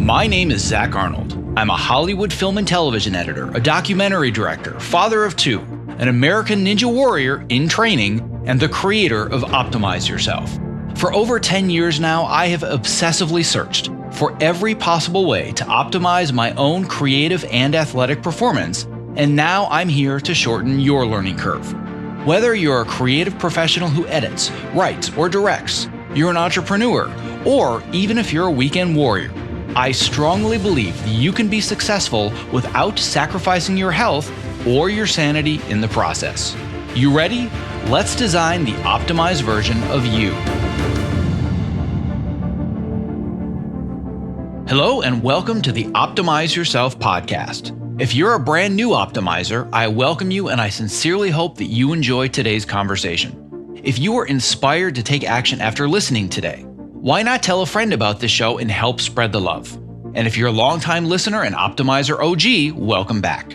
My name is Zach Arnold. I'm a Hollywood film and television editor, a documentary director, father of two, an American Ninja Warrior in training, and the creator of Optimize Yourself. For over 10 years now, I have obsessively searched for every possible way to optimize my own creative and athletic performance, and now I'm here to shorten your learning curve. Whether you're a creative professional who edits, writes, or directs, you're an entrepreneur, or even if you're a weekend warrior, I strongly believe that you can be successful without sacrificing your health or your sanity in the process. You ready? Let's design the optimized version of you. Hello and welcome to the Optimize Yourself podcast. If you're a brand new optimizer, I welcome you and I sincerely hope that you enjoy today's conversation. If you were inspired to take action after listening today, why not tell a friend about this show and help spread the love? And if you're a longtime listener and Optimizer OG, welcome back.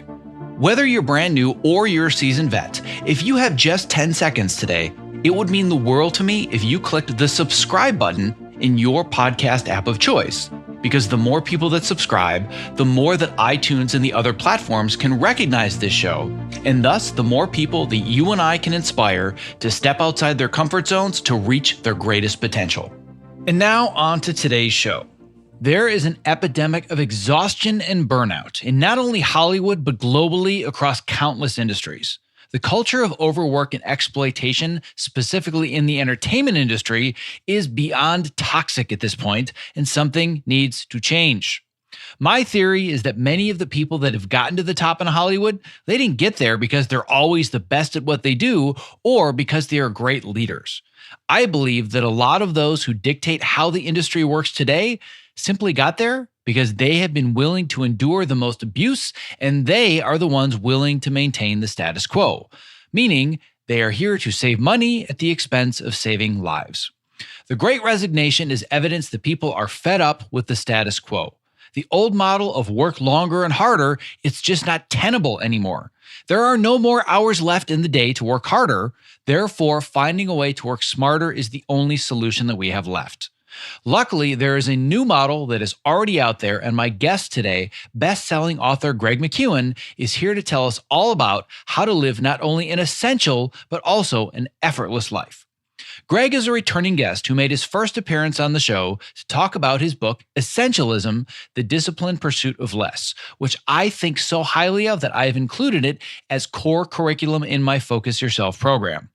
Whether you're brand new or you're a seasoned vet, if you have just 10 seconds today, it would mean the world to me if you clicked the subscribe button in your podcast app of choice. Because the more people that subscribe, the more that iTunes and the other platforms can recognize this show, and thus the more people that you and I can inspire to step outside their comfort zones to reach their greatest potential. And now on to today's show. There is an epidemic of exhaustion and burnout in not only Hollywood, but globally across countless industries. The culture of overwork and exploitation, specifically in the entertainment industry, is beyond toxic at this point, and something needs to change. My theory is that many of the people that have gotten to the top in Hollywood, they didn't get there because they're always the best at what they do or because they are great leaders. I believe that a lot of those who dictate how the industry works today simply got there because they have been willing to endure the most abuse, and they are the ones willing to maintain the status quo, meaning they are here to save money at the expense of saving lives. The Great Resignation is evidence that people are fed up with the status quo. The old model of work longer and harder, it's just not tenable anymore. There are no more hours left in the day to work harder. Therefore, finding a way to work smarter is the only solution that we have left. Luckily, there is a new model that is already out there, and my guest today, best-selling author Greg McKeown, is here to tell us all about how to live not only an essential, but also an effortless life. Greg is a returning guest who made his first appearance on the show to talk about his book, Essentialism, The Disciplined Pursuit of Less, which I think so highly of that I have included it as core curriculum in my Focus Yourself program.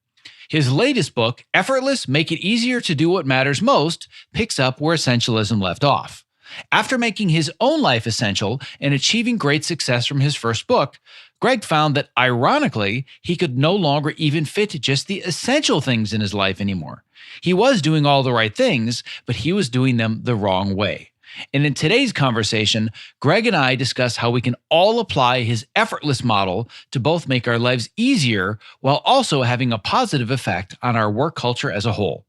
His latest book, Effortless, Make It Easier to Do What Matters Most, picks up where Essentialism left off. After making his own life essential and achieving great success from his first book, Greg found that, ironically, he could no longer even fit just the essential things in his life anymore. He was doing all the right things, but he was doing them the wrong way. And in today's conversation, Greg and I discuss how we can all apply his effortless model to both make our lives easier while also having a positive effect on our work culture as a whole.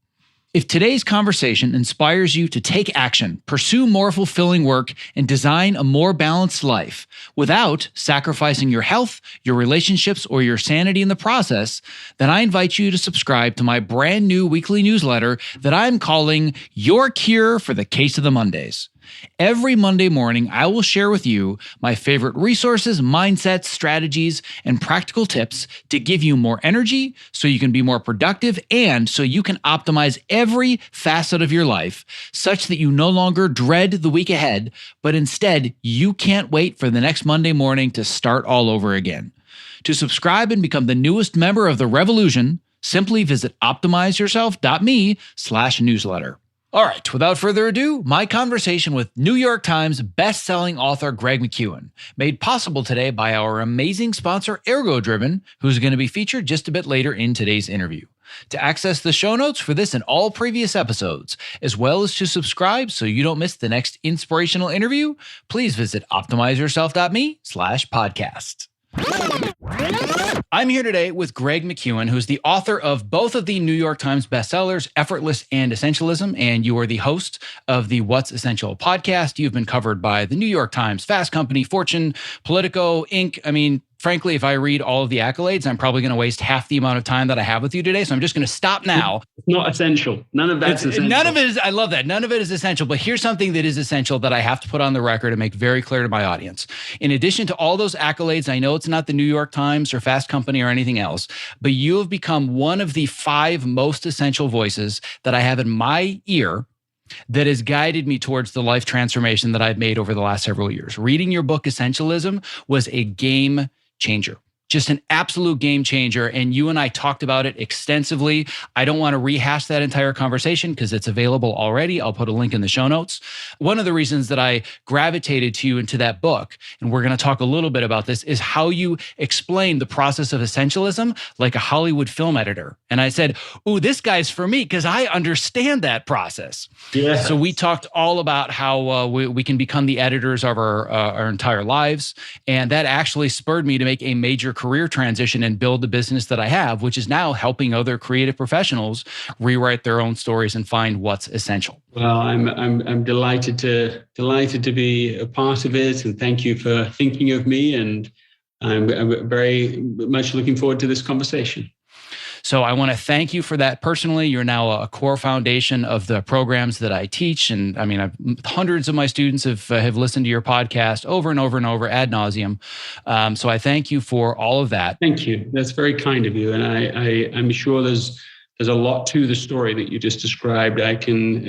If today's conversation inspires you to take action, pursue more fulfilling work, and design a more balanced life without sacrificing your health, your relationships, or your sanity in the process, then I invite you to subscribe to my brand new weekly newsletter that I'm calling Your Cure for the Case of the Mondays. Every Monday morning, I will share with you my favorite resources, mindsets, strategies, and practical tips to give you more energy so you can be more productive and so you can optimize every facet of your life such that you no longer dread the week ahead, but instead you can't wait for the next Monday morning to start all over again. To subscribe and become the newest member of the revolution, simply visit optimizeyourself.me/newsletter. All right, without further ado, my conversation with New York Times best-selling author Greg McKeown, made possible today by our amazing sponsor ErgoDriven, who's going to be featured just a bit later in today's interview. To access the show notes for this and all previous episodes, as well as to subscribe so you don't miss the next inspirational interview, please visit optimizeyourself.me/podcast. I'm here today with Greg McKeown, who's the author of both of the New York Times bestsellers, Effortless and Essentialism, and you are the host of the What's Essential podcast. You've been covered by the New York Times, Fast Company, Fortune, Politico, Inc. I mean, frankly, if I read all of the accolades, I'm probably going to waste half the amount of time that I have with you today. So I'm just going to stop now. It's not essential. None of that's essential. None of it is, I love that. None of it is essential, but here's something that is essential that I have to put on the record and make very clear to my audience. In addition to all those accolades, I know it's not the New York Times or Fast Company or anything else, but you have become one of the 5 most essential voices that I have in my ear that has guided me towards the life transformation that I've made over the last several years. Reading your book, Essentialism, was a game changer. Just an absolute game changer. And you and I talked about it extensively. I don't want to rehash that entire conversation because it's available already. I'll put a link in the show notes. One of the reasons that I gravitated to you into that book, and we're going to talk a little bit about this, is how you explain the process of essentialism like a Hollywood film editor. And I said, ooh, this guy's for me because I understand that process. Yeah. So we talked all about how we can become the editors of our entire lives. And that actually spurred me to make a major career transition and build the business that I have, which is now helping other creative professionals rewrite their own stories and find what's essential. Well, I'm delighted to be a part of it, and thank you for thinking of me. And I'm very much looking forward to this conversation. So I want to thank you for that personally. You're now a core foundation of the programs that I teach. And I mean, hundreds of my students have listened to your podcast over and over and over ad nauseum. So I thank you for all of that. Thank you. That's very kind of you. And I'm sure there's a lot to the story that you just described. I can,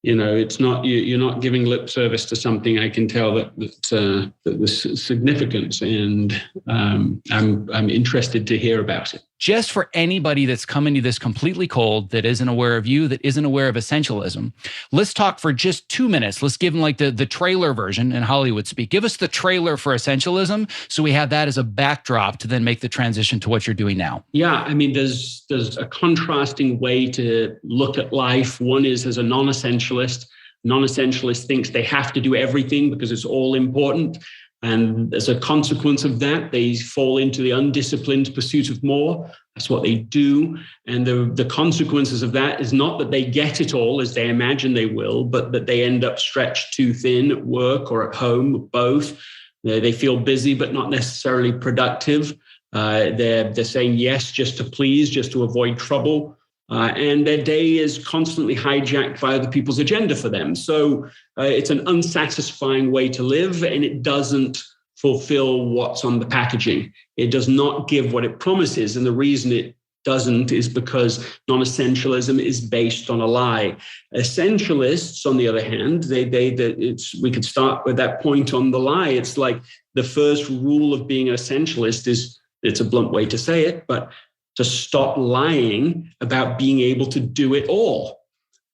it's not, you're not giving lip service to something. I can tell that there's significance, and I'm interested to hear about it. Just for anybody that's coming to this completely cold, that isn't aware of you, that isn't aware of essentialism, let's talk for just 2 minutes. Let's give them like the trailer version in Hollywood speak. Give us the trailer for essentialism so we have that as a backdrop to then make the transition to what you're doing now. Yeah, I mean, there's a contrasting way to look at life. One is as a non-essentialist. Non-essentialist thinks they have to do everything because it's all important. And as a consequence of that, they fall into the undisciplined pursuit of more. That's what they do. And the consequences of that is not that they get it all as they imagine they will, but that they end up stretched too thin at work or at home, both. They feel busy, but not necessarily productive. They're saying yes just to please, just to avoid trouble. And their day is constantly hijacked by other people's agenda for them. So it's an unsatisfying way to live, and it doesn't fulfill what's on the packaging. It does not give what it promises. And the reason it doesn't is because non-essentialism is based on a lie. Essentialists, on the other hand, we could start with that point on the lie. It's like the first rule of being an essentialist is, it's a blunt way to say it, but to stop lying about being able to do it all.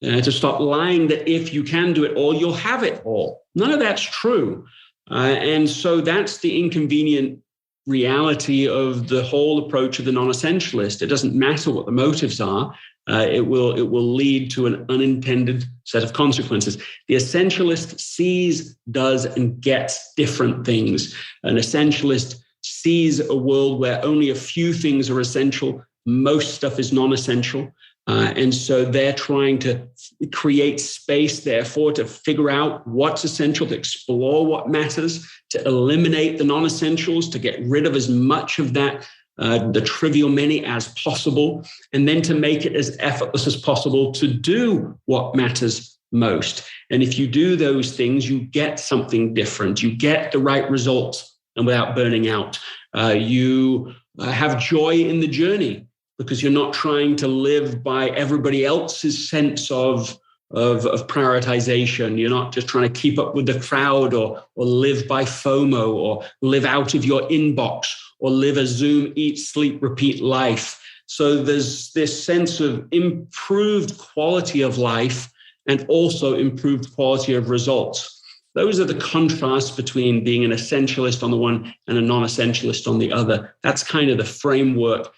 To stop lying that if you can do it all, you'll have it all. None of that's true. And so that's the inconvenient reality of the whole approach of the non-essentialist. It doesn't matter what the motives are. It will lead to an unintended set of consequences. The essentialist sees, does, and gets different things. An essentialist sees a world where only a few things are essential. Most stuff is non-essential. And so they're trying to create space, therefore, to figure out what's essential, to explore what matters, to eliminate the non-essentials, to get rid of as much of that, the trivial many as possible, and then to make it as effortless as possible to do what matters most. And if you do those things, you get something different. You get the right results. And without burning out, you have joy in the journey because you're not trying to live by everybody else's sense of prioritization. You're not just trying to keep up with the crowd or live by FOMO or live out of your inbox or live a Zoom, eat, sleep, repeat life. So there's this sense of improved quality of life and also improved quality of results. Those are the contrasts between being an essentialist on the one and a non-essentialist on the other. That's kind of the framework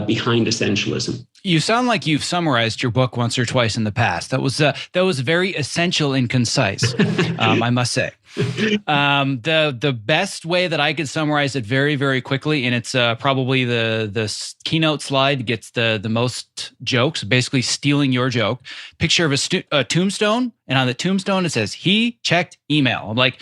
behind essentialism. You sound like you've summarized your book once or twice in the past. That was very essential and concise, I must say. The best way that I could summarize it very, very quickly, and it's probably the keynote slide gets the most jokes, basically stealing your joke. Picture of a tombstone, and on the tombstone it says, "He checked email." I'm like,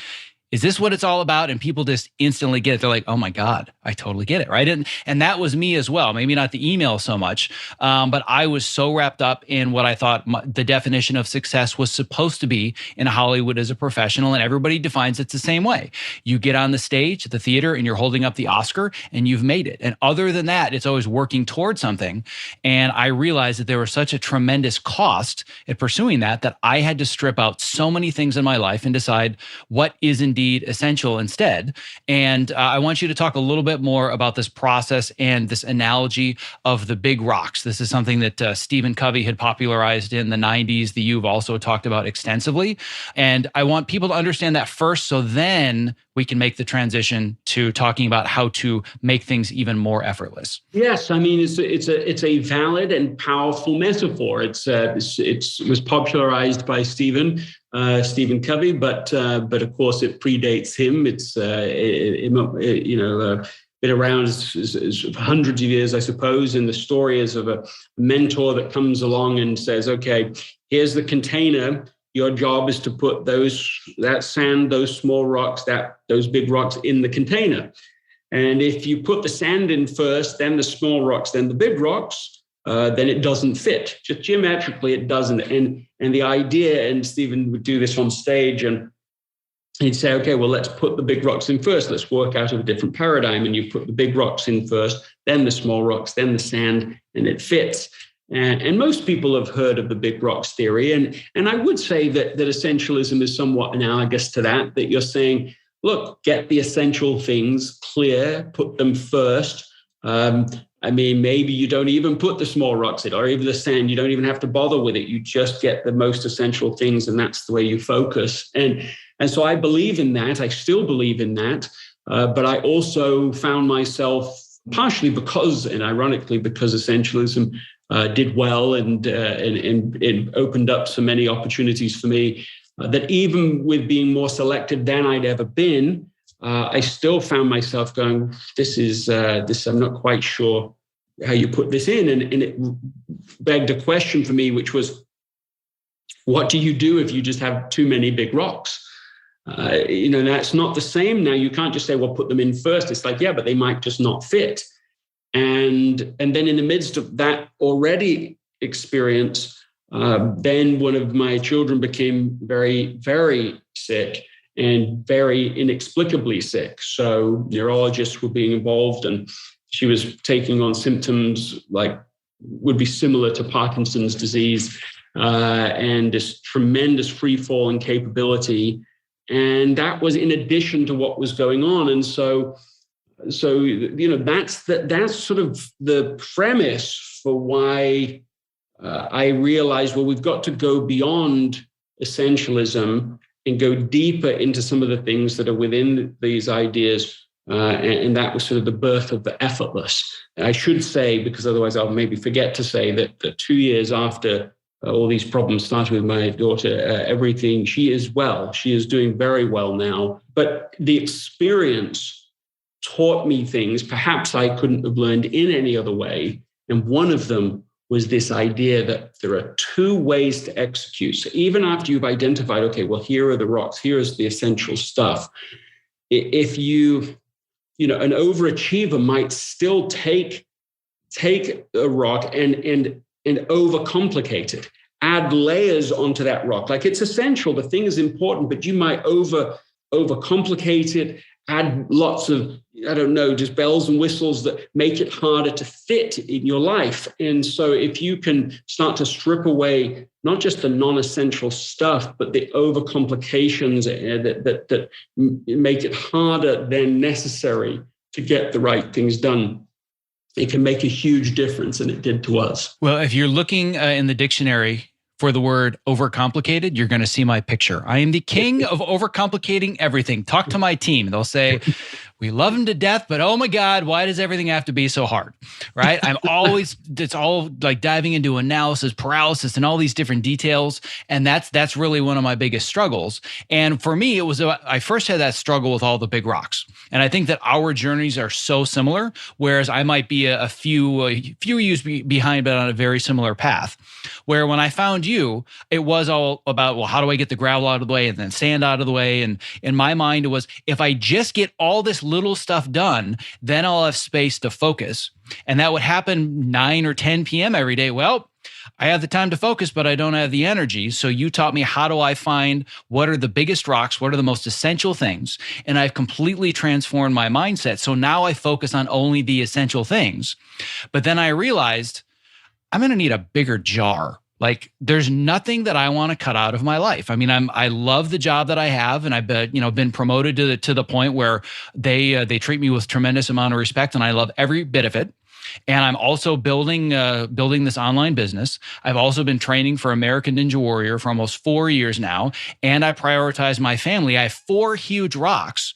is this what it's all about? And people just instantly get it. They're like, oh my God, I totally get it, right? And that was me as well. Maybe not the email so much, but I was so wrapped up in what I thought the definition of success was supposed to be in Hollywood as a professional, and everybody defines it the same way. You get on the stage at the theater and you're holding up the Oscar and you've made it. And other than that, it's always working towards something. And I realized that there was such a tremendous cost at pursuing that I had to strip out so many things in my life and decide what is indeed essential instead. And I want you to talk a little bit more about this process and this analogy of the big rocks. This is something that Stephen Covey had popularized in the 90s, that you've also talked about extensively. And I want people to understand that first, so then we can make the transition to talking about how to make things even more effortless. Yes, I mean, it's a valid and powerful metaphor. It was popularized by Stephen Covey, but of course it predates him. It's been around for hundreds of years, I suppose. And the story is of a mentor that comes along and says, "Okay, here's the container. Your job is to put that sand, those small rocks, those big rocks in the container. And if you put the sand in first, then the small rocks, then the big rocks, then it doesn't fit. Just geometrically, it doesn't." And the idea, and Stephen would do this on stage, and he'd say, "Okay, well, let's put the big rocks in first. Let's work out of a different paradigm. And you put the big rocks in first, then the small rocks, then the sand, and it fits." And most people have heard of the big rocks theory. And I would say that essentialism is somewhat analogous to that you're saying, look, get the essential things clear, put them first. I mean, maybe you don't even put the small rocks in, or even the sand. You don't even have to bother with it. You just get the most essential things, and that's the way you focus. And so I believe in that. I still believe in that. But I also found myself, partially because, and ironically, because essentialism did well and it opened up so many opportunities for me, that even with being more selective than I'd ever been, I still found myself going, this, I'm not quite sure how you put this in. And it begged a question for me, which was, what do you do if you just have too many big rocks? That's not the same now. You can't just say, well, put them in first. It's like, yeah, but they might just not fit. And then in the midst of that already experience, then one of my children became very, very sick and very inexplicably sick. So neurologists were being involved, and she was taking on symptoms like would be similar to Parkinson's disease, and this tremendous free fall in capability. And that was in addition to what was going on. And so that's sort of the premise for why I realized, well, we've got to go beyond essentialism and go deeper into some of the things that are within these ideas. And that was sort of the birth of the Effortless. I should say, because otherwise I'll maybe forget to say, that 2 years after all these problems started with my daughter, she is well. She is doing very well now. But the experience taught me things perhaps I couldn't have learned in any other way. And one of them was this idea that there are two ways to execute. So even after you've identified, okay, well, here are the rocks, here's the essential stuff. If an overachiever might still take a rock and overcomplicate it, add layers onto that rock. Like, it's essential, the thing is important, but you might overcomplicate it, add lots of, just bells and whistles that make it harder to fit in your life. And so if you can start to strip away not just the non-essential stuff, but the overcomplications that make it harder than necessary to get the right things done, it can make a huge difference, and it did to us. Well, if you're looking in the dictionary for the word overcomplicated, you're going to see my picture. I am the king of overcomplicating everything. Talk to my team. They'll say, We love them to death, but oh my God, why does everything have to be so hard? Right? It's all like diving into analysis, paralysis, and all these different details. And that's really one of my biggest struggles. And for me, I first had that struggle with all the big rocks. And I think that our journeys are so similar, whereas I might be a few years behind, but on a very similar path. Where when I found you, it was all about, well, how do I get the gravel out of the way and then sand out of the way? And in my mind, it was, if I just get all this little stuff done, then I'll have space to focus. And that would happen 9 or 10 p.m. every day. Well, I have the time to focus, but I don't have the energy. So you taught me, how do I find what are the biggest rocks? What are the most essential things? And I've completely transformed my mindset. So now I focus on only the essential things. But then I realized I'm going to need a bigger jar. Like, there's nothing that I want to cut out of my life. I mean, I love the job that I have, and I've been promoted to the point where they treat me with tremendous amount of respect, and I love every bit of it. And I'm also building this online business. I've also been training for American Ninja Warrior for almost 4 years now, and I prioritize my family. I have 4 huge rocks,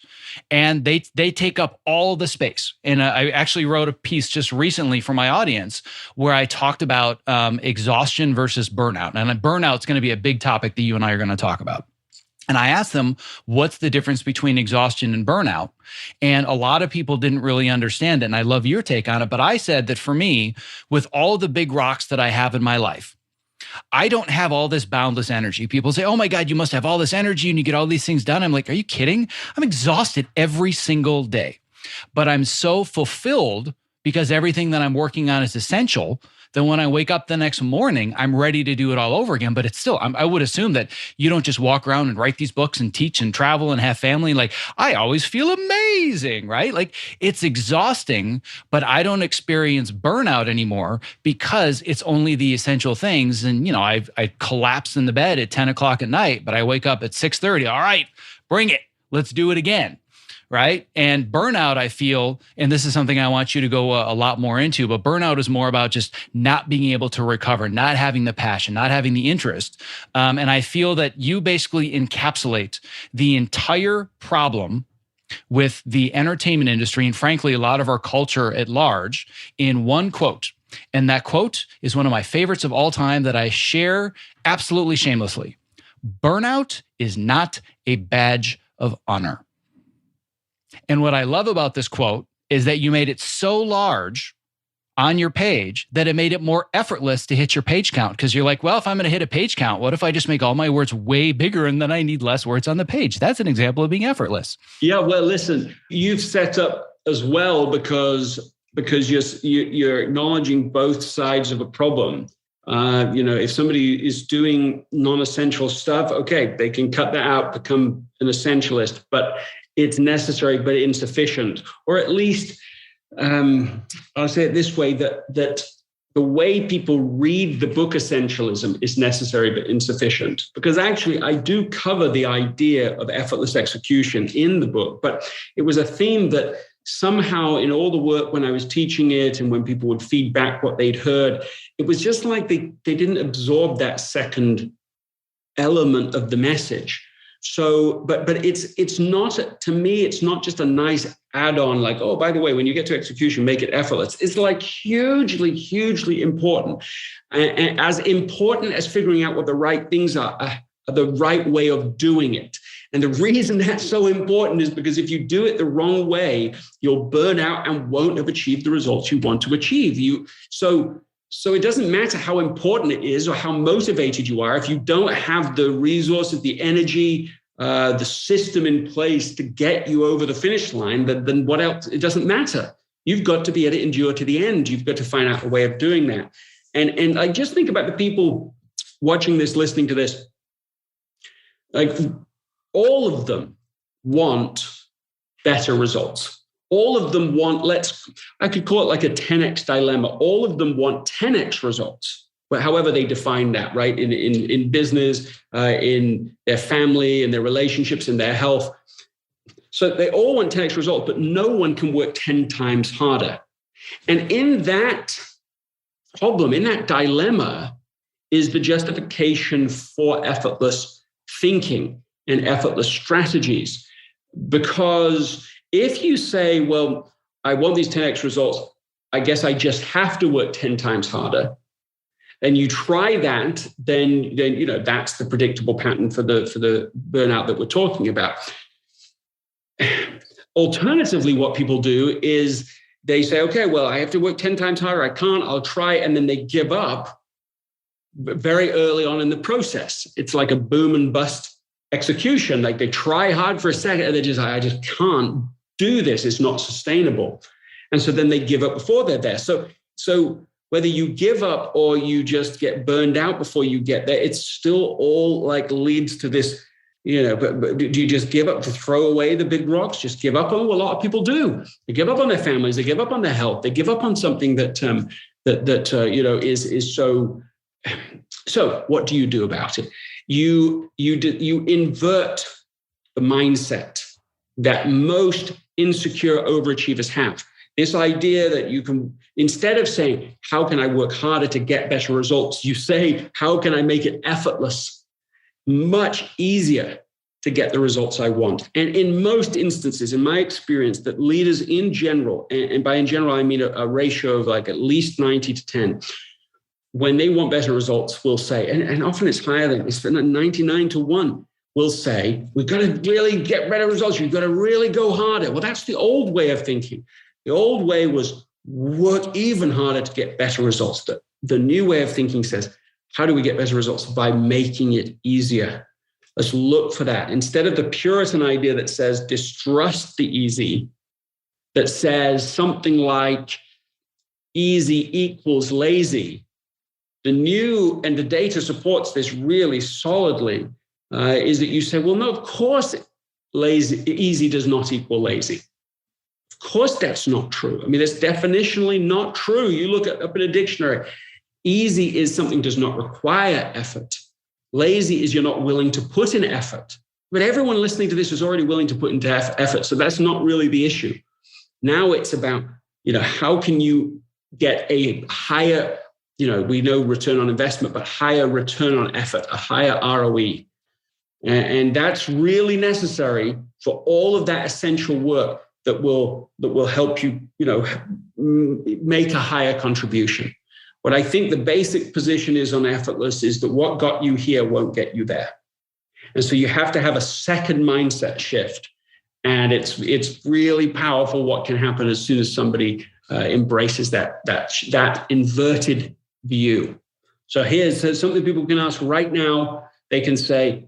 and they take up all the space. And I actually wrote a piece just recently for my audience where I talked about exhaustion versus burnout. And burnout's going to be a big topic that you and I are going to talk about. And I asked them, what's the difference between exhaustion and burnout? And a lot of people didn't really understand it. And I love your take on it. But I said that for me, with all the big rocks that I have in my life, I don't have all this boundless energy. People say, oh my God, you must have all this energy and you get all these things done. I'm like, are you kidding? I'm exhausted every single day. But I'm so fulfilled because everything that I'm working on is essential. Then when I wake up the next morning, I'm ready to do it all over again. But it's still, I would assume that you don't just walk around and write these books and teach and travel and have family. Like, I always feel amazing, right? Like, it's exhausting, but I don't experience burnout anymore because it's only the essential things. And, I collapse in the bed at 10 o'clock at night, but I wake up at 6:30. All right, bring it. Let's do it again. Right. And burnout, I feel, and this is something I want you to go a lot more into, but burnout is more about just not being able to recover, not having the passion, not having the interest. And I feel that you basically encapsulate the entire problem with the entertainment industry, and frankly, a lot of our culture at large, in one quote. And that quote is one of my favorites of all time that I share absolutely shamelessly. Burnout is not a badge of honor. And what I love about this quote is that you made it so large on your page that it made it more effortless to hit your page count. Because you're like, well, if I'm going to hit a page count, what if I just make all my words way bigger and then I need less words on the page? That's an example of being effortless. Yeah, well, listen, you've set up as well because you're acknowledging both sides of a problem. If somebody is doing non-essential stuff, okay, they can cut that out, become an essentialist, but it's necessary, but insufficient. Or at least, I'll say it this way, that the way people read the book Essentialism is necessary, but insufficient. Because actually, I do cover the idea of effortless execution in the book, but it was a theme that somehow in all the work when I was teaching it and when people would feed back what they'd heard, it was just like they didn't absorb that second element of the message. So, but it's not, to me, it's not just a nice add-on like, oh, by the way, when you get to execution, make it effortless. It's like hugely, hugely important. And as important as figuring out what the right things are the right way of doing it. And the reason that's so important is because if you do it the wrong way, you'll burn out and won't have achieved the results you want to achieve. So it doesn't matter how important it is or how motivated you are. If you don't have the resources, the energy, the system in place to get you over the finish line, then what else? It doesn't matter. You've got to be able to endure to the end. You've got to find out a way of doing that. And I just think about the people watching this, listening to this. Like, all of them want better results. All of them want, I could call it like a 10x dilemma. All of them want 10x results, but however they define that, right? In business, in their family, in their relationships, in their health. So they all want 10x results, but no one can work 10 times harder. And in that problem, in that dilemma, is the justification for effortless thinking and effortless strategies. Because If you say, well, I want these 10x results, I guess I just have to work 10 times harder, and you try that, then that's the predictable pattern for the burnout that we're talking about. Alternatively, what people do is they say, okay, well, I have to work 10 times harder. I can't, I'll try. And then they give up very early on in the process. It's like a boom and bust execution. Like they try hard for a second and I just can't do this. It's not sustainable. And so then they give up before they're there. So whether you give up or you just get burned out before you get there, it's still all like leads to this, but do you just give up to throw away the big rocks? Just give up on what a lot of people do. They give up on their families. They give up on their health. They give up on something that is so. So what do you do about it? You invert the mindset that most insecure overachievers have. This idea that you can, instead of saying, how can I work harder to get better results? You say, how can I make it effortless? Much easier to get the results I want. And in most instances, in my experience, that leaders in general, and by in general, I mean a ratio of like at least 90 to 10, when they want better results, will say, and often it's higher than it's 99 to 1, will say, we've got to really get better results. You've got to really go harder. Well, that's the old way of thinking. The old way was work even harder to get better results. The new way of thinking says, how do we get better results? By making it easier. Let's look for that. Instead of the Puritan idea that says distrust the easy, that says something like easy equals lazy, the new, and the data supports this really solidly, is that you say, well, no, of course, easy does not equal lazy. Of course, that's not true. I mean, that's definitionally not true. You look up in a dictionary, easy is something does not require effort. Lazy is you're not willing to put in effort. But everyone listening to this is already willing to put into effort. So that's not really the issue. Now it's about, how can you get a higher, we know return on investment, but higher return on effort, a higher ROE. And that's really necessary for all of that essential work that will help you, make a higher contribution. What I think the basic position is on Effortless is that what got you here won't get you there. And so you have to have a second mindset shift. And it's really powerful what can happen as soon as somebody embraces that inverted view. So here's something people can ask right now. They can say,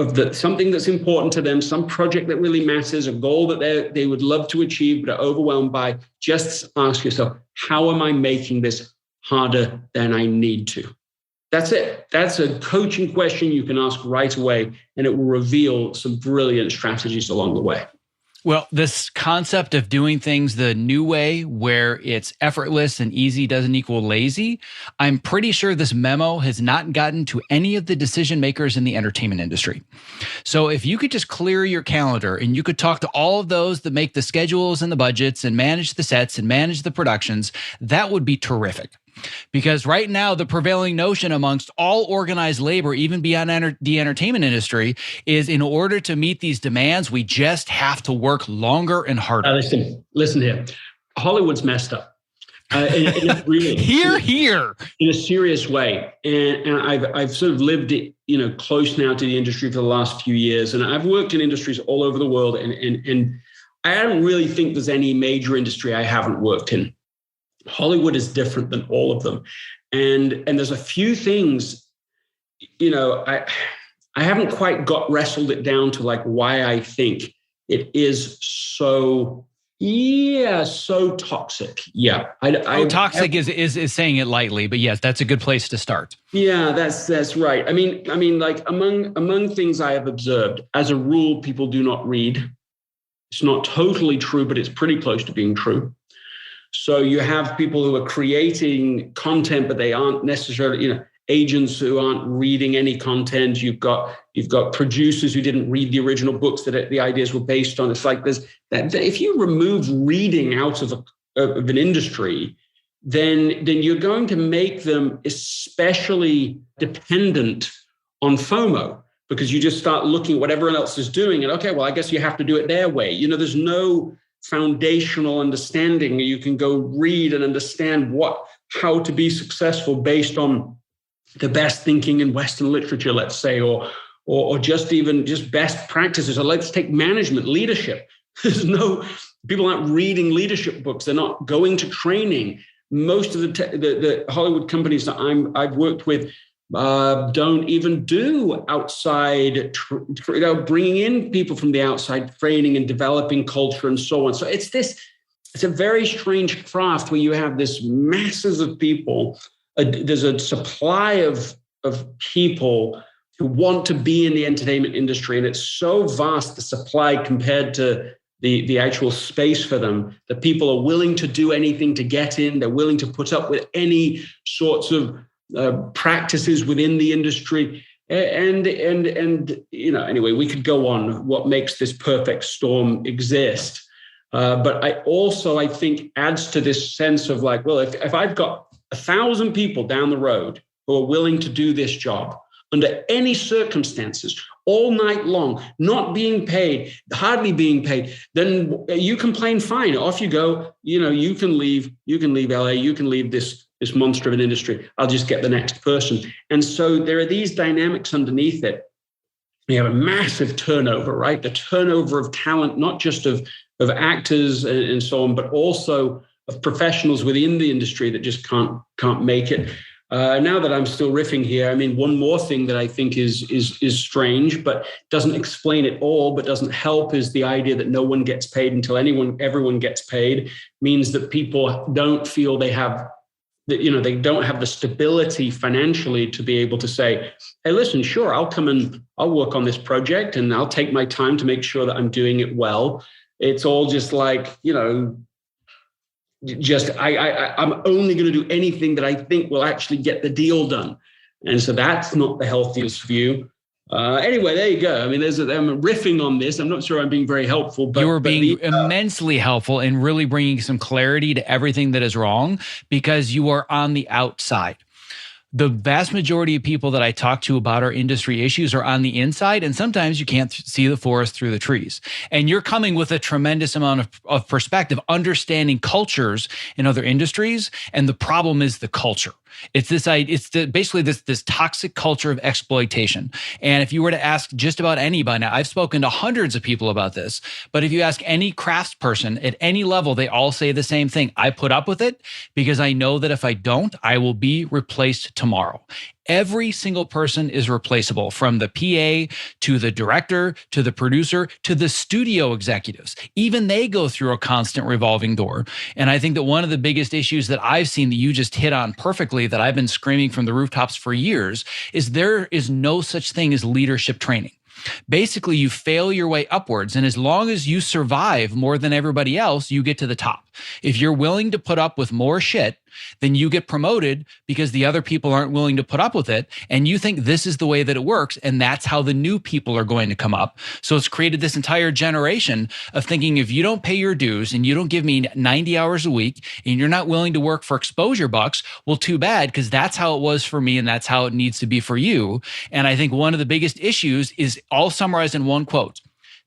of something that's important to them, some project that really matters, a goal that they would love to achieve but are overwhelmed by, just ask yourself, how am I making this harder than I need to? That's it. That's a coaching question you can ask right away, and it will reveal some brilliant strategies along the way. Well, this concept of doing things the new way, where it's effortless and easy doesn't equal lazy, I'm pretty sure this memo has not gotten to any of the decision makers in the entertainment industry. So if you could just clear your calendar and you could talk to all of those that make the schedules and the budgets and manage the sets and manage the productions, that would be terrific. Because right now, the prevailing notion amongst all organized labor, even beyond the entertainment industry, is in order to meet these demands, we just have to work longer and harder. Listen here. Hollywood's messed up. Really, here. In a serious way. And I've sort of lived, close now to the industry for the last few years. And I've worked in industries all over the world. And I don't really think there's any major industry I haven't worked in. Hollywood is different than all of them. And there's a few things, I haven't quite wrestled it down to like why I think it is so toxic. Yeah. Toxic is saying it lightly, but yes, that's a good place to start. Yeah, that's right. I mean, like among things I have observed, as a rule, people do not read. It's not totally true, but it's pretty close to being true. So you have people who are creating content, but they aren't necessarily, agents who aren't reading any content. You've got producers who didn't read the original books that the ideas were based on. It's like there's that. If you remove reading out of an industry, then you're going to make them especially dependent on FOMO. because you just start looking at what everyone else is doing and, okay, well, I guess you have to do it their way. There's no foundational understanding. You can go read and understand how to be successful based on the best thinking in Western literature, let's say, or just best practices. Or let's take management, leadership. People aren't reading leadership books. They're not going to training. Most of the Hollywood companies that I've worked with don't even do outside, bringing in people from the outside, training and developing culture and so on. So it's a very strange craft where you have this masses of people. There's a supply of people who want to be in the entertainment industry, and it's so vast, the supply compared to the actual space for them, that people are willing to do anything to get in. They're willing to put up with any sorts of practices within the industry. And anyway, we could go on what makes this perfect storm exist. But I think adds to this sense of like, well, if I've got 1,000 people down the road who are willing to do this job under any circumstances, all night long, not being paid, hardly being paid, then you complain, fine, off you go. You can leave LA, you can leave this monster of an industry. I'll just get the next person. And so there are these dynamics underneath it. We have a massive turnover, right? The turnover of talent, not just of actors and so on, but also of professionals within the industry that just can't make it. Now that I'm still riffing here, I mean, one more thing that I think is strange, but doesn't explain it all, but doesn't help, is the idea that no one gets paid until everyone gets paid. Means that people don't feel they don't have the stability financially to be able to say, hey, listen, sure, I'll come and I'll work on this project and I'll take my time to make sure that I'm doing it well. It's all just like, I'm only going to do anything that I think will actually get the deal done. And so that's not the healthiest view. Anyway, there you go. I mean, I'm riffing on this. I'm not sure I'm being very helpful. But you were being immensely helpful in really bringing some clarity to everything that is wrong, because you are on the outside. The vast majority of people that I talk to about our industry issues are on the inside, and sometimes you can't see the forest through the trees. And you're coming with a tremendous amount of perspective, understanding cultures in other industries, and the problem is the culture. It's basically this toxic culture of exploitation. And if you were to ask just about anybody, now I've spoken to hundreds of people about this, but if you ask any craftsperson at any level, they all say the same thing. I put up with it because I know that if I don't, I will be replaced tomorrow. Every single person is replaceable, from the PA to the director to the producer to the studio executives. Even they go through a constant revolving door. And I think that one of the biggest issues that I've seen that you just hit on perfectly, that I've been screaming from the rooftops for years, is there is no such thing as leadership training. Basically, you fail your way upwards. And as long as you survive more than everybody else, you get to the top. If you're willing to put up with more shit, then you get promoted because the other people aren't willing to put up with it. And you think this is the way that it works. And that's how the new people are going to come up. So it's created this entire generation of thinking, if you don't pay your dues and you don't give me 90 hours a week and you're not willing to work for exposure bucks, well, too bad, because that's how it was for me and that's how it needs to be for you. And I think one of the biggest issues is all summarized in one quote.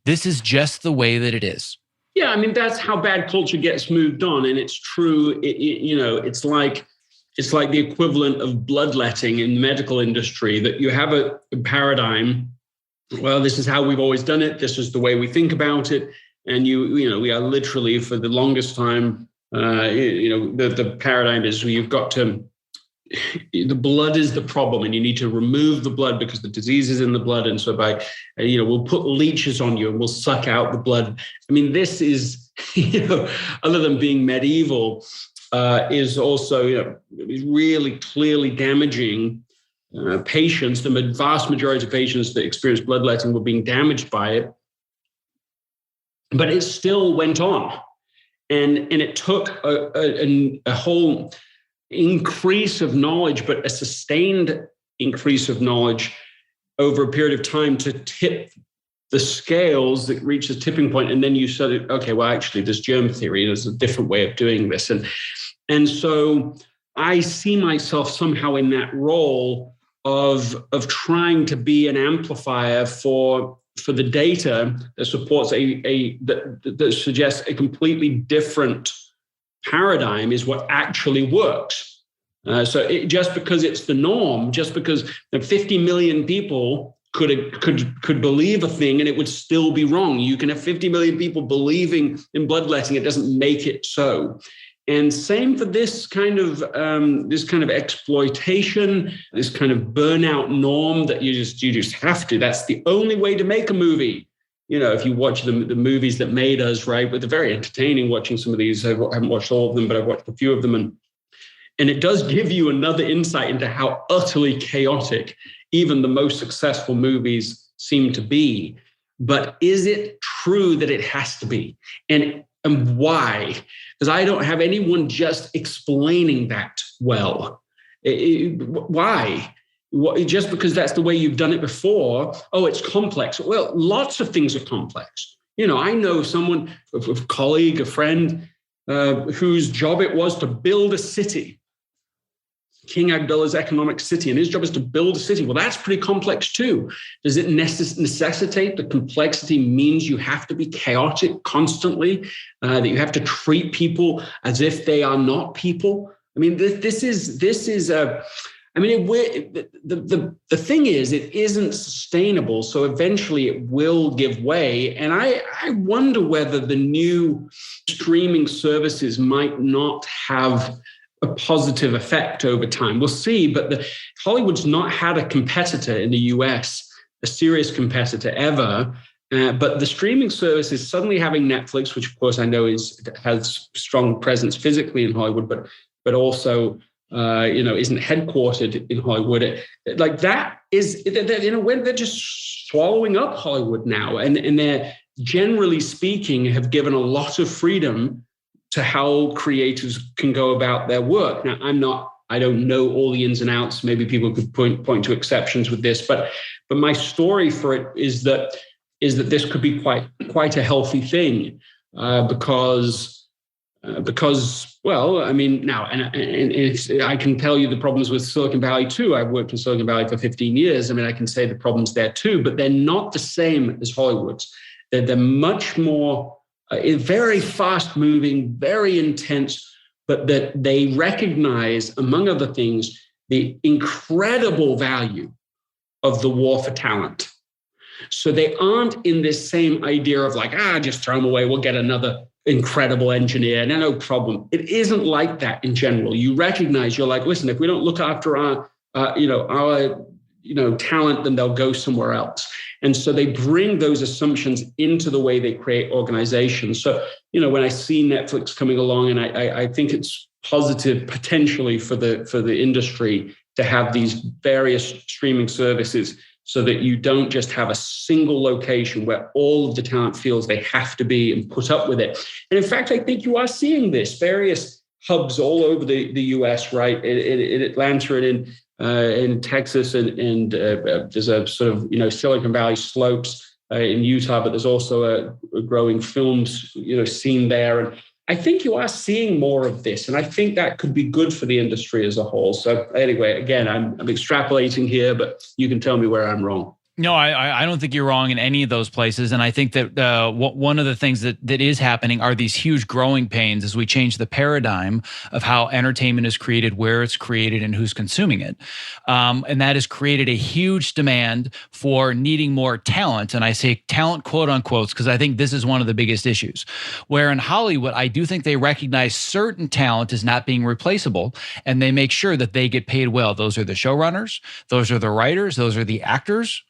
This is just the way that it is. Yeah, I mean, that's how bad culture gets moved on. And it's true. It's like the equivalent of bloodletting in the medical industry, that you have a paradigm. Well, this is how we've always done it. This is the way we think about it. And we are literally, for the longest time, the paradigm is you've got to, the blood is the problem, and you need to remove the blood because the disease is in the blood. And so we'll put leeches on you and we'll suck out the blood. I mean, this is, other than being medieval, is also, really clearly damaging patients. The vast majority of patients that experienced bloodletting were being damaged by it, but it still went on. And it took a whole increase of knowledge, but a sustained increase of knowledge over a period of time to tip the scales that reach a tipping point. And then you said, okay, well, actually, there's germ theory. There's a different way of doing this. And so I see myself somehow in that role of trying to be an amplifier for the data that supports that suggests a completely different paradigm is what actually works. Just because it's the norm, just because 50 million people could believe a thing and it would still be wrong. You can have 50 million people believing in bloodletting; it doesn't make it so. And same for this kind of exploitation, this kind of burnout norm that you just have to. That's the only way to make a movie. If you watch the movies that made us, right, but they're very entertaining. Watching some of these, I haven't watched all of them, but I've watched a few of them, and it does give you another insight into how utterly chaotic even the most successful movies seem to be. But is it true that it has to be? And why? Because I don't have anyone just explaining that well. Why? Just because that's the way you've done it before, it's complex. Well, lots of things are complex. I know someone, a colleague, a friend, whose job it was to build a city, King Abdullah's economic city, and his job is to build a city. Well, that's pretty complex too. Does it necessitate the complexity means you have to be chaotic constantly, that you have to treat people as if they are not people? I mean, this is a. I mean, the thing is, it isn't sustainable. So eventually it will give way. And I wonder whether the new streaming services might not have a positive effect over time. We'll see. But Hollywood's not had a competitor in the US, a serious competitor ever. But the streaming service is suddenly having Netflix, which of course I know has strong presence physically in Hollywood, but also isn't headquartered in Hollywood. Like that is, in a way, they're just swallowing up Hollywood now, and they're generally speaking have given a lot of freedom to how creators can go about their work. Now, I don't know all the ins and outs. Maybe people could point to exceptions with this, but my story for it is that this could be quite a healthy thing, because well, I mean, now, and I can tell you the problems with Silicon Valley too. I've worked in Silicon Valley for 15 years. I mean, I can say the problems there too, but they're not the same as Hollywood's. They're much more very fast moving, very intense, but that they recognize, among other things, the incredible value of the war for talent. So they aren't in this same idea of like, just throw them away, we'll get another incredible engineer, no problem. It isn't like that in general. You recognize, you're like, listen, if we don't look after our talent, then they'll go somewhere else. And so they bring those assumptions into the way they create organizations. So, when I see Netflix coming along, and I think it's positive potentially for the industry to have these various streaming services, so that you don't just have a single location where all of the talent feels they have to be and put up with it. And in fact, I think you are seeing this, various hubs all over the US, right? In Atlanta and in Texas, and there's a sort of, Silicon Valley slopes in Utah, but there's also a growing films, scene there. And I think you are seeing more of this, and I think that could be good for the industry as a whole. So anyway, again, I'm extrapolating here, but you can tell me where I'm wrong. No, I don't think you're wrong in any of those places. And I think that one of the things that is happening are these huge growing pains as we change the paradigm of how entertainment is created, where it's created, and who's consuming it. And that has created a huge demand for needing more talent. And I say talent, quote unquote, because I think this is one of the biggest issues. Where in Hollywood, I do think they recognize certain talent as not being replaceable, and they make sure that they get paid well. Those are the showrunners, those are the writers, those are the actors.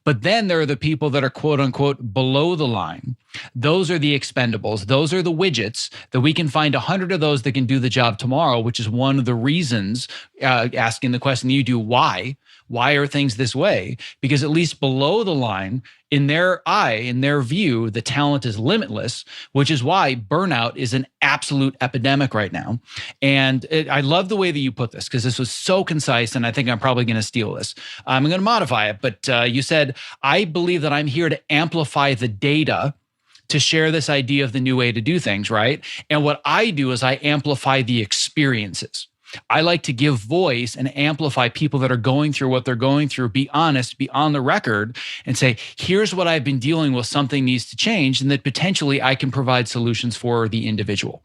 But then there are the people that are quote unquote below the line. Those are the expendables. Those are the widgets that we can find 100 of those that can do the job tomorrow, which is one of the reasons asking the question you do, why? Why are things this way? Because at least below the line, in their eye, in their view, the talent is limitless, which is why burnout is an absolute epidemic right now. And I love the way that you put this, because this was so concise, and I think I'm probably going to steal this. I'm going to modify it, but you said, I believe that I'm here to amplify the data to share this idea of the new way to do things, right? And what I do is I amplify the experiences. I like to give voice and amplify people that are going through what they're going through, be honest, be on the record, and say, here's what I've been dealing with, something needs to change, and that potentially I can provide solutions for the individual.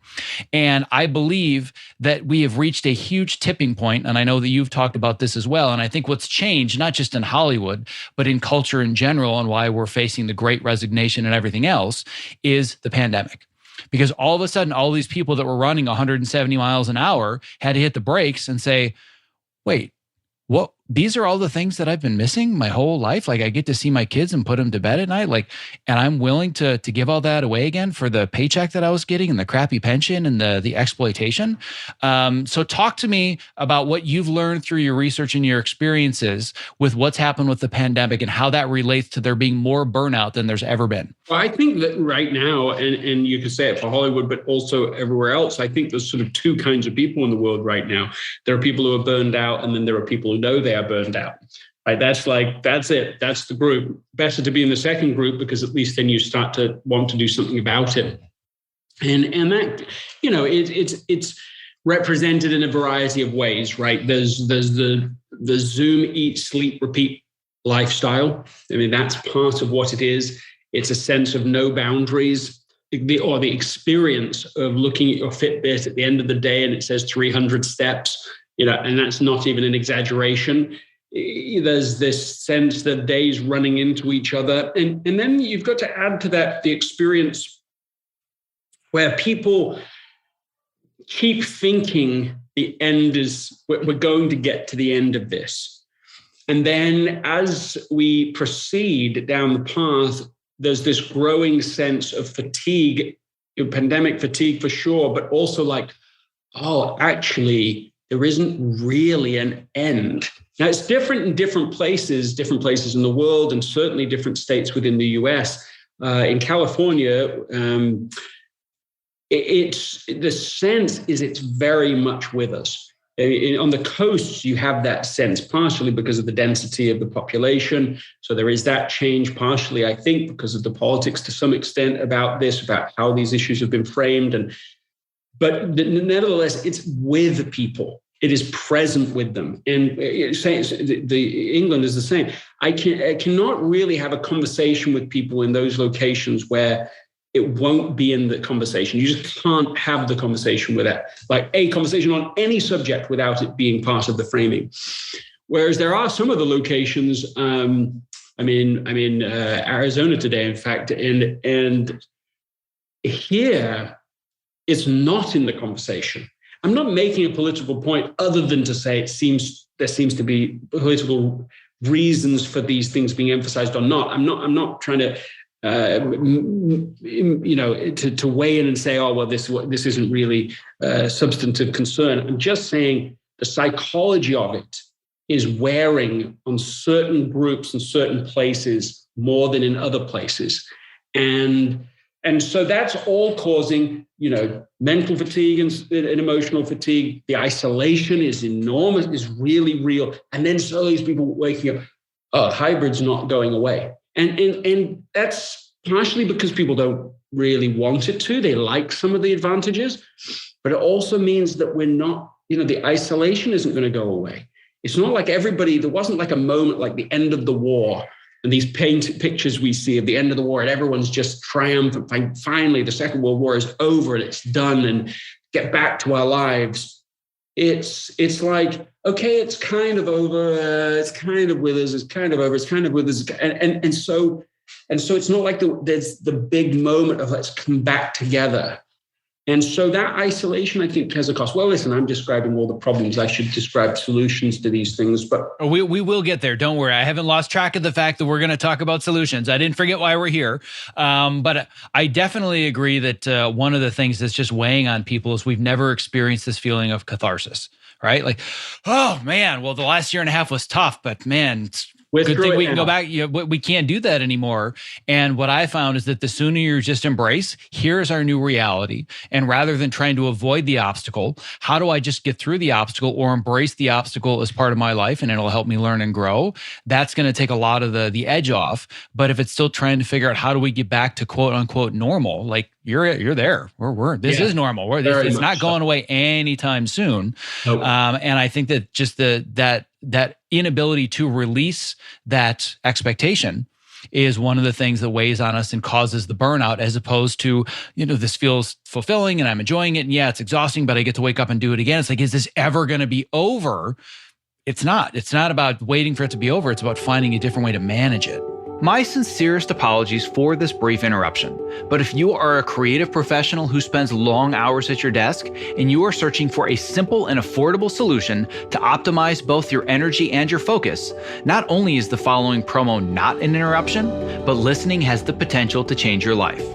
And I believe that we have reached a huge tipping point, and I know that you've talked about this as well, and I think what's changed, not just in Hollywood, but in culture in general, and why we're facing the great resignation and everything else, is the pandemic. Because all of a sudden, all these people that were running 170 miles an hour had to hit the brakes and say, wait, what? These are all the things that I've been missing my whole life. Like, I get to see my kids and put them to bed at night. Like, and I'm willing to give all that away again for the paycheck that I was getting and the crappy pension and the exploitation. So talk to me about what you've learned through your research and your experiences with what's happened with the pandemic and how that relates to there being more burnout than there's ever been. Well, I think that right now, and you can say it for Hollywood, but also everywhere else, I think there's sort of two kinds of people in the world right now. There are people who are burned out, and then there are people who know they are burned out. Right? That's it. That's the group. Better to be in the second group, because at least then you start to want to do something about it. And that, it's represented in a variety of ways, right? There's the Zoom, eat, sleep, repeat lifestyle. I mean, that's part of what it is. It's a sense of no boundaries, or the experience of looking at your Fitbit at the end of the day and it says 300 steps, and that's not even an exaggeration. There's this sense that days running into each other. And then you've got to add to that the experience where people keep thinking the end is, we're going to get to the end of this. And then as we proceed down the path, there's this growing sense of fatigue, pandemic fatigue for sure, but also like, oh, actually, there isn't really an end. Now, it's different in different places in the world, and certainly different states within the US. In California, the sense is it's very much with us. On the coasts, you have that sense, partially because of the density of the population. So there is that change, partially, I think, because of the politics to some extent about this, about how these issues have been framed. But nevertheless, it's with people. It is present with them. And England is the same. I cannot really have a conversation with people in those locations where it won't be in the conversation. You just can't have the conversation with it, like a conversation on any subject without it being part of the framing. Whereas there are some of the locations, I'm in Arizona today, in fact, and here it's not in the conversation. I'm not making a political point other than to say there seems to be political reasons for these things being emphasized or not. I'm not trying to to weigh in and say, oh, well, this isn't really a substantive concern. I'm just saying the psychology of it is wearing on certain groups and certain places more than in other places. And so that's all causing, mental fatigue and emotional fatigue. The isolation is enormous, is really real. And then so these people waking up, oh, hybrid's not going away. And that's partially because people don't really want it to. They like some of the advantages, but it also means that we're not, the isolation isn't going to go away. It's not like there wasn't like a moment like the end of the war and these pictures we see of the end of the war and everyone's just triumphant. Finally, the Second World War is over and it's done and get back to our lives. It's like, okay, it's kind of over. It's kind of with us. It's kind of over. It's kind of with us. And so it's not like there's the big moment of let's come back together. And so that isolation, I think, has a cost. Well, listen, I'm describing all the problems. I should describe solutions to these things, but we will get there. Don't worry. I haven't lost track of the fact that we're going to talk about solutions. I didn't forget why we're here. But I definitely agree that one of the things that's just weighing on people is we've never experienced this feeling of catharsis, right? Like, oh man, well, the last year and a half was tough, but man, good thing we can go back. We can't do that anymore. And what I found is that the sooner you just embrace, here's our new reality. And rather than trying to avoid the obstacle, how do I just get through the obstacle or embrace the obstacle as part of my life and it'll help me learn and grow? That's going to take a lot of the edge off. But if it's still trying to figure out how do we get back to quote unquote normal, like you're there. This is normal. It's not going away anytime soon. Nope. And I think that just that inability to release that expectation is one of the things that weighs on us and causes the burnout, as opposed to, this feels fulfilling and I'm enjoying it. And yeah, it's exhausting, but I get to wake up and do it again. It's like, is this ever going to be over? It's not. It's not about waiting for it to be over. It's about finding a different way to manage it. My sincerest apologies for this brief interruption, but if you are a creative professional who spends long hours at your desk and you are searching for a simple and affordable solution to optimize both your energy and your focus, not only is the following promo not an interruption, but listening has the potential to change your life.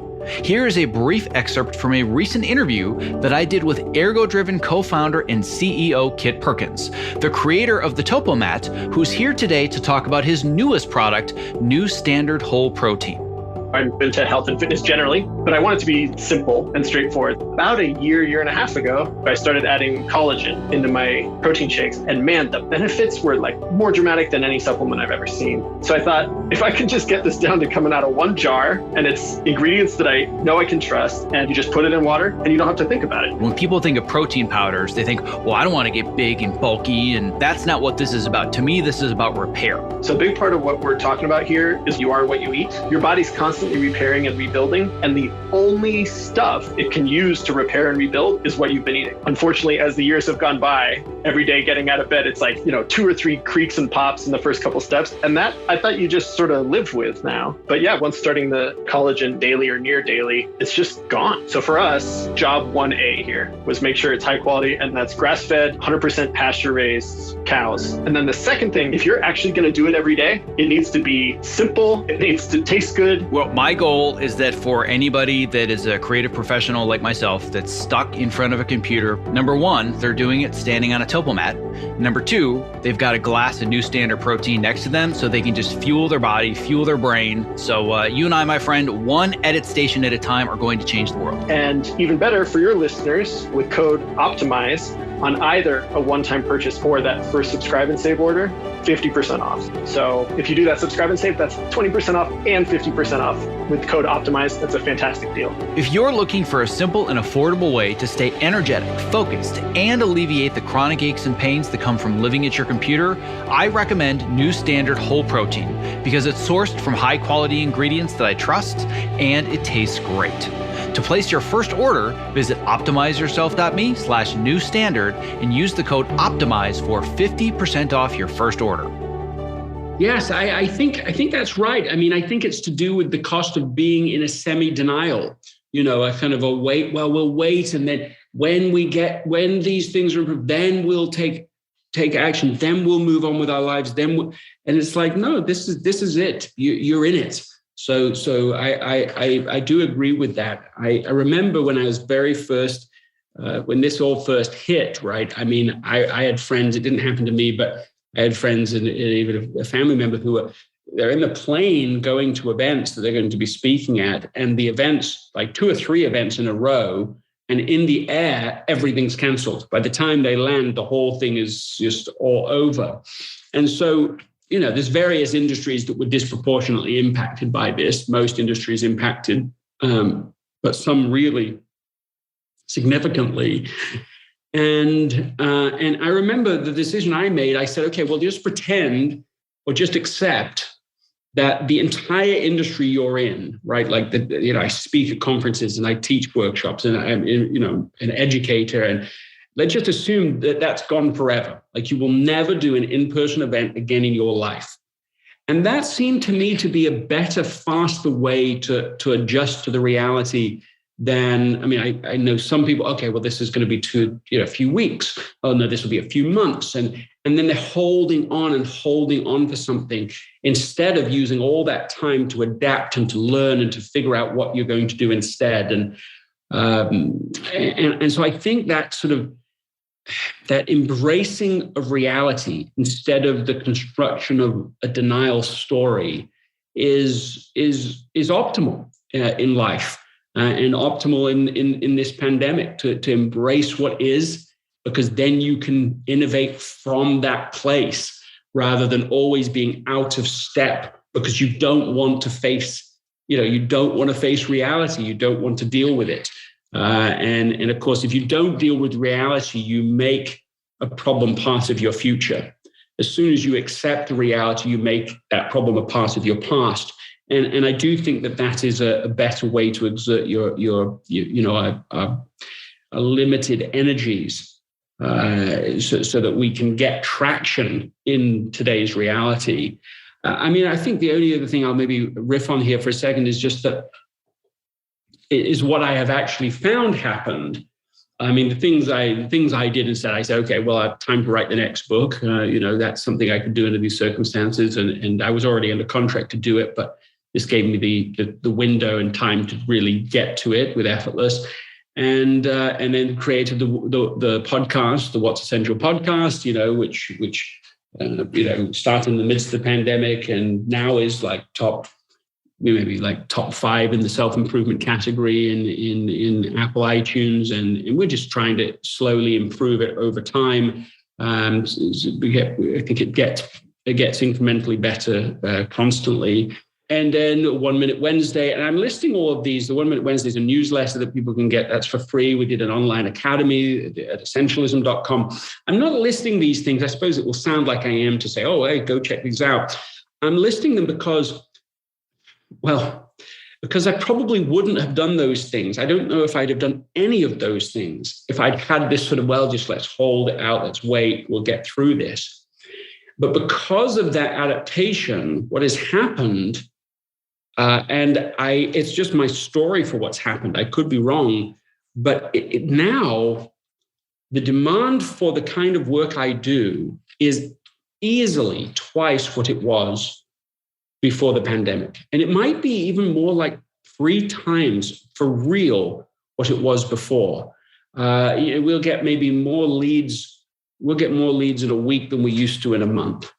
Here is a brief excerpt from a recent interview that I did with Ergo-Driven co-founder and CEO Kit Perkins, the creator of the Topomat, who's here today to talk about his newest product, New Standard Whole Protein. I'm into health and fitness generally, but I want it to be simple and straightforward. About a year and a half ago, I started adding collagen into my protein shakes. And man, the benefits were like more dramatic than any supplement I've ever seen. So I thought, if I could just get this down to coming out of one jar and it's ingredients that I know I can trust, and you just put it in water and you don't have to think about it. When people think of protein powders, they think, well, I don't want to get big and bulky. And that's not what this is about. To me, this is about repair. So a big part of what we're talking about here is you are what you eat. Your body's constantly repairing and rebuilding, and the only stuff it can use to repair and rebuild is what you've been eating. Unfortunately, as the years have gone by, every day getting out of bed, it's like, 2 or 3 creaks and pops in the first couple steps. And that I thought you just sort of lived with now. But yeah, once starting the collagen daily or near daily, it's just gone. So for us, job 1A here was make sure it's high quality, and that's grass-fed, 100% pasture-raised cows. And then the second thing, if you're actually going to do it every day, it needs to be simple. It needs to taste good. Well, my goal is that for anybody that is a creative professional like myself that's stuck in front of a computer, number one, they're doing it standing on a Topomat. Number two, they've got a glass of New Standard Protein next to them so they can just fuel their body, fuel their brain. So you and I, my friend, one edit station at a time are going to change the world. And even better for your listeners, with code OPTIMIZE on either a one-time purchase or that first subscribe and save order, 50% off. So if you do that subscribe and save, that's 20% off and 50% off with code OPTIMIZE. That's a fantastic deal. If you're looking for a simple and affordable way to stay energetic, focused, and alleviate the chronic aches and pains that come from living at your computer, I recommend New Standard Whole Protein because it's sourced from high-quality ingredients that I trust and it tastes great. To place your first order, visit optimizeyourself.me/newstandard and use the code OPTIMIZE for 50% off your first order. Yes, I think that's right. I mean, I think it's to do with the cost of being in a semi-denial, a kind of a wait. Well, we'll wait, and then when these things are improved, then we'll take action. Then we'll move on with our lives. And it's like, no, this is it. You're in it. So I do agree with that. I remember when I was very first, when this all first hit, right? I mean, I had friends, it didn't happen to me, but I had friends and even a family member they're in the plane going to events that they're going to be speaking at, and the events, like 2 or 3 events in a row, and in the air, everything's canceled. By the time they land, the whole thing is just all over. And so, there's various industries that were disproportionately impacted by this. Most industries impacted, but some really significantly. And I remember the decision I made. I said, okay, well, just pretend or just accept that the entire industry you're in, right? Like I speak at conferences and I teach workshops, and I'm an educator, and let's just assume that that's gone forever. Like you will never do an in-person event again in your life. And that seemed to me to be a better, faster way to adjust to the reality than, I know some people, okay, well, this is going to be a few weeks. Oh no, this will be a few months. And then they're holding on for something instead of using all that time to adapt and to learn and to figure out what you're going to do instead. And so I think that sort of, that embracing of reality instead of the construction of a denial story is optimal in life. And optimal in this pandemic to embrace what is, because then you can innovate from that place rather than always being out of step because you don't want to face you don't want to face reality. You don't want to deal with it. And of course, if you don't deal with reality, you make a problem part of your future. As soon as you accept the reality, you make that problem a part of your past. And I do think that is a better way to exert your limited energies, so that we can get traction in today's reality. I think the only other thing I'll maybe riff on here for a second is just that is what I have actually found happened. I mean, the things I did instead, I said, okay, well, I have time to write the next book. That's something I could do under these circumstances. And I was already under contract to do it, but this gave me the window and time to really get to it with Effortless. And then created the podcast, the What's Essential podcast, which started in the midst of the pandemic and now is like top 5 in the self-improvement category in Apple iTunes. And we're just trying to slowly improve it over time. I think it gets incrementally better constantly. And then 1 Minute Wednesday, and I'm listing all of these. The 1 Minute Wednesday is a newsletter that people can get. That's for free. We did an online academy at Essentialism.com. I'm not listing these things. I suppose it will sound like I am to say, oh, hey, go check these out. I'm listing them because I probably wouldn't have done those things. I don't know if I'd have done any of those things if I'd had this sort of, just let's hold it out, let's wait, we'll get through this. But because of that adaptation, what has happened, it's just my story for what's happened. I could be wrong, but now the demand for the kind of work I do is easily twice what it was before the pandemic. And it might be even more like 3 times for real what it was before. We'll get maybe more leads. We'll get more leads in a week than we used to in a month.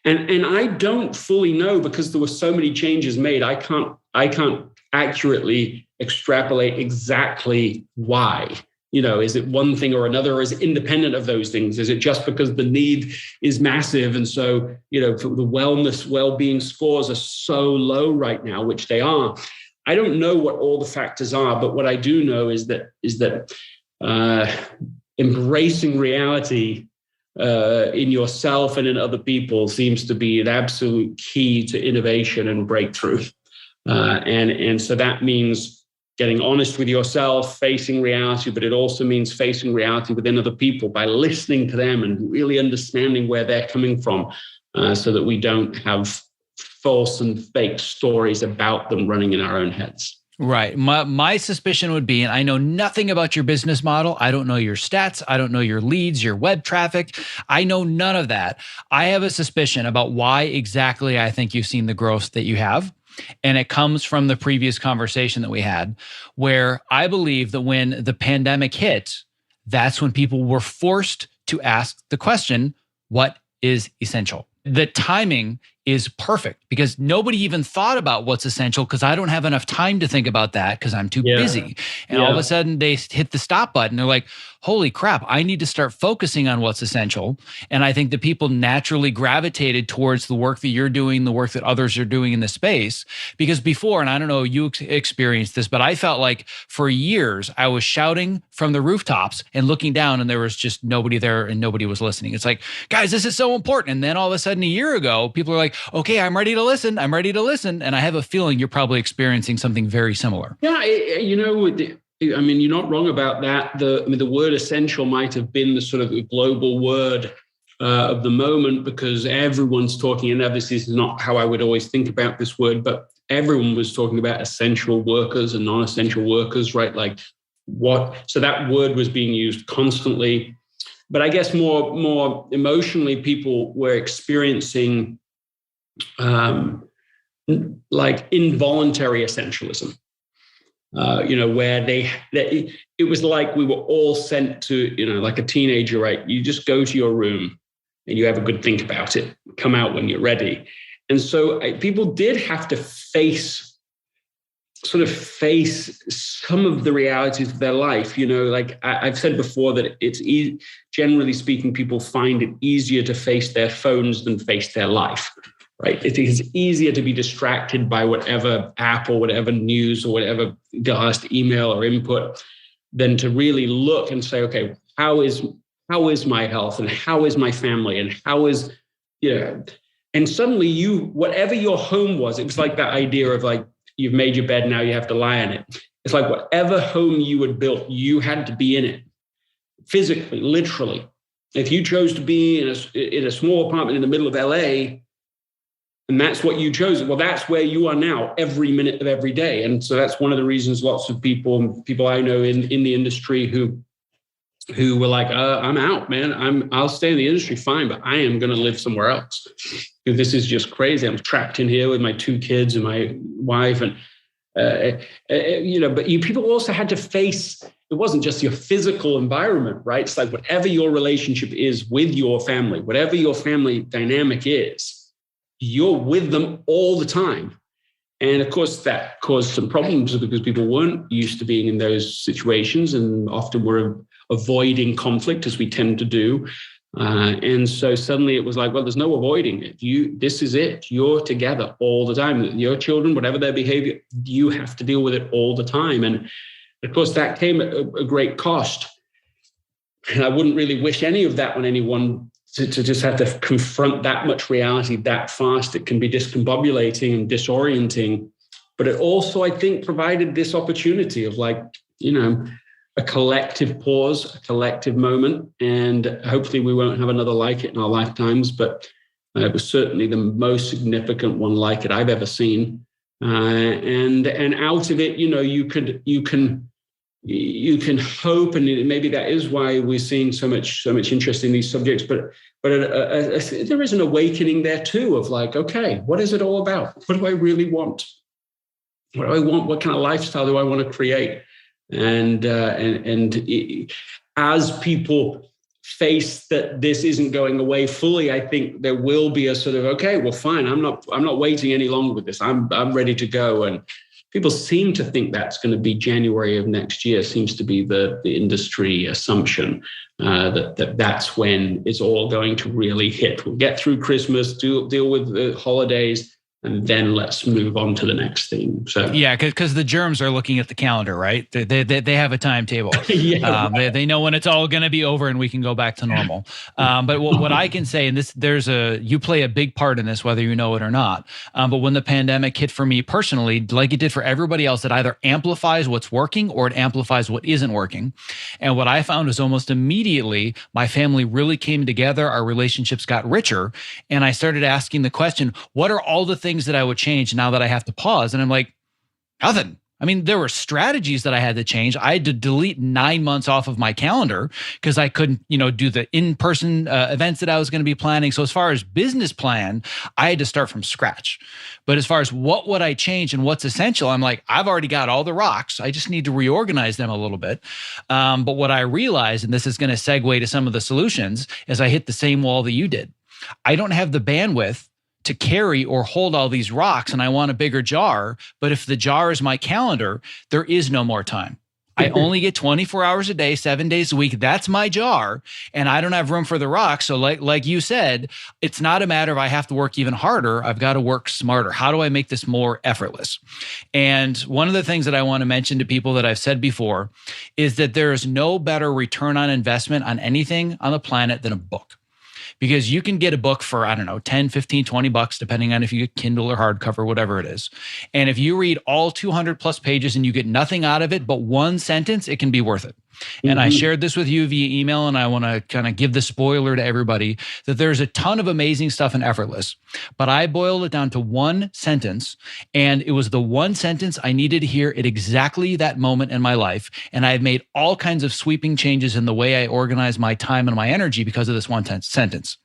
And I don't fully know, because there were so many changes made. I can't accurately extrapolate exactly why. Is it one thing or another, or is it independent of those things? Is it just because the need is massive? And so, the well-being scores are so low right now, which they are. I don't know what all the factors are, but what I do know is that embracing reality in yourself and in other people seems to be an absolute key to innovation and breakthrough. And so that means getting honest with yourself, facing reality, but it also means facing reality within other people by listening to them and really understanding where they're coming from, so that we don't have false and fake stories about them running in our own heads. Right. My suspicion would be, and I know nothing about your business model. I don't know your stats. I don't know your leads, your web traffic. I know none of that. I have a suspicion about why exactly I think you've seen the growth that you have. And it comes from the previous conversation that we had, where I believe that when the pandemic hit, that's when people were forced to ask the question, what is essential? The timing is perfect because nobody even thought about what's essential, because I don't have enough time to think about that because I'm too busy. And all of a sudden they hit the stop button. They're like, holy crap, I need to start focusing on what's essential. And I think that people naturally gravitated towards the work that you're doing, the work that others are doing in the space. Because before, and I don't know, you experienced this, but I felt like for years I was shouting from the rooftops and looking down and there was just nobody there and nobody was listening. It's like, guys, this is so important. And then all of a sudden a year ago, people are like, okay, I'm ready to listen. I'm ready to listen. And I have a feeling you're probably experiencing something very similar. Yeah, you're not wrong about that. The word essential might have been the sort of global word of the moment, because everyone's talking, and obviously this is not how I would always think about this word, but everyone was talking about essential workers and non-essential workers, right? Like so that word was being used constantly. But I guess more emotionally, people were experiencing like involuntary essentialism. Where it was like we were all sent to, like a teenager, right? You just go to your room and you have a good think about it, come out when you're ready. And so people did have to face some of the realities of their life. Like I've said before that it's generally speaking, people find it easier to face their phones than face their life. right? It is easier to be distracted by whatever app or whatever news or whatever the last email or input than to really look and say, okay, how is my health and how is my family and how is, and suddenly whatever your home was, it was like that idea of like, you've made your bed, now you have to lie in it. It's like whatever home you had built, you had to be in it physically, literally. If you chose to be in a small apartment in the middle of LA, and that's what you chose, well, that's where you are now every minute of every day. And so that's one of the reasons lots of people I know in the industry who were like, I'm out, man. I'll stay in the industry, fine, but I am going to live somewhere else. This is just crazy. I'm trapped in here with my 2 kids and my wife. And, but people also had to face, it wasn't just your physical environment, right? It's like whatever your relationship is with your family, whatever your family dynamic is, you're with them all the time. And of course, that caused some problems because people weren't used to being in those situations and often were avoiding conflict, as we tend to do. And so suddenly it was like, well, there's no avoiding it. This is it. You're together all the time. Your children, whatever their behavior, you have to deal with it all the time. And of course, that came at a great cost. And I wouldn't really wish any of that on anyone to just have to confront that much reality that fast. It can be discombobulating and disorienting. But it also, I think, provided this opportunity of like, a collective pause, a collective moment. And hopefully we won't have another like it in our lifetimes, but it was certainly the most significant one like it I've ever seen. And out of it, you can hope, and maybe that is why we're seeing so much interest in these subjects, but there is an awakening there too of like, okay, what is it all about? What do I really want? What do I want? What kind of lifestyle do I want to create? And as people face that this isn't going away fully, I think there will be a sort of, okay, well, fine, I'm not waiting any longer with this. I'm ready to go. And people seem to think that's going to be January of next year. Seems to be the industry assumption that's when it's all going to really hit. We'll get through Christmas, deal with the holidays, and then let's move on to the next thing. So yeah, because the germs are looking at the calendar, right? They have a timetable. Yeah, they know when it's all going to be over and we can go back to normal. But what I can say, and you play a big part in this, whether you know it or not. But when the pandemic hit for me personally, like it did for everybody else, it either amplifies what's working or it amplifies what isn't working. And what I found is almost immediately my family really came together. Our relationships got richer, and I started asking the question, what are all the things that I would change now that I have to pause? And I'm like, nothing. I mean, there were strategies that I had to change. I had to delete 9 months off of my calendar because I couldn't, do the in-person events that I was going to be planning. So as far as business plan, I had to start from scratch. But as far as what would I change and what's essential, I'm like, I've already got all the rocks. I just need to reorganize them a little bit. But what I realized, and this is going to segue to some of the solutions, is I hit the same wall that you did. I don't have the bandwidth to carry or hold all these rocks, and I want a bigger jar. But if the jar is my calendar, there is no more time. I only get 24 hours a day, 7 days a week. That's my jar, and I don't have room for the rocks. So like you said, it's not a matter of I have to work even harder. I've got to work smarter. How do I make this more effortless? And one of the things that I want to mention to people that I've said before is that there is no better return on investment on anything on the planet than a book. Because you can get a book for, 10, 15, $20, depending on if you get Kindle or hardcover, whatever it is. And if you read all 200 plus pages and you get nothing out of it but one sentence, it can be worth it. And I shared this with you via email, and I want to kind of give the spoiler to everybody that there's a ton of amazing stuff in Effortless, but I boiled it down to one sentence, and it was the one sentence I needed to hear at exactly that moment in my life. And I've made all kinds of sweeping changes in the way I organize my time and my energy because of this one sentence.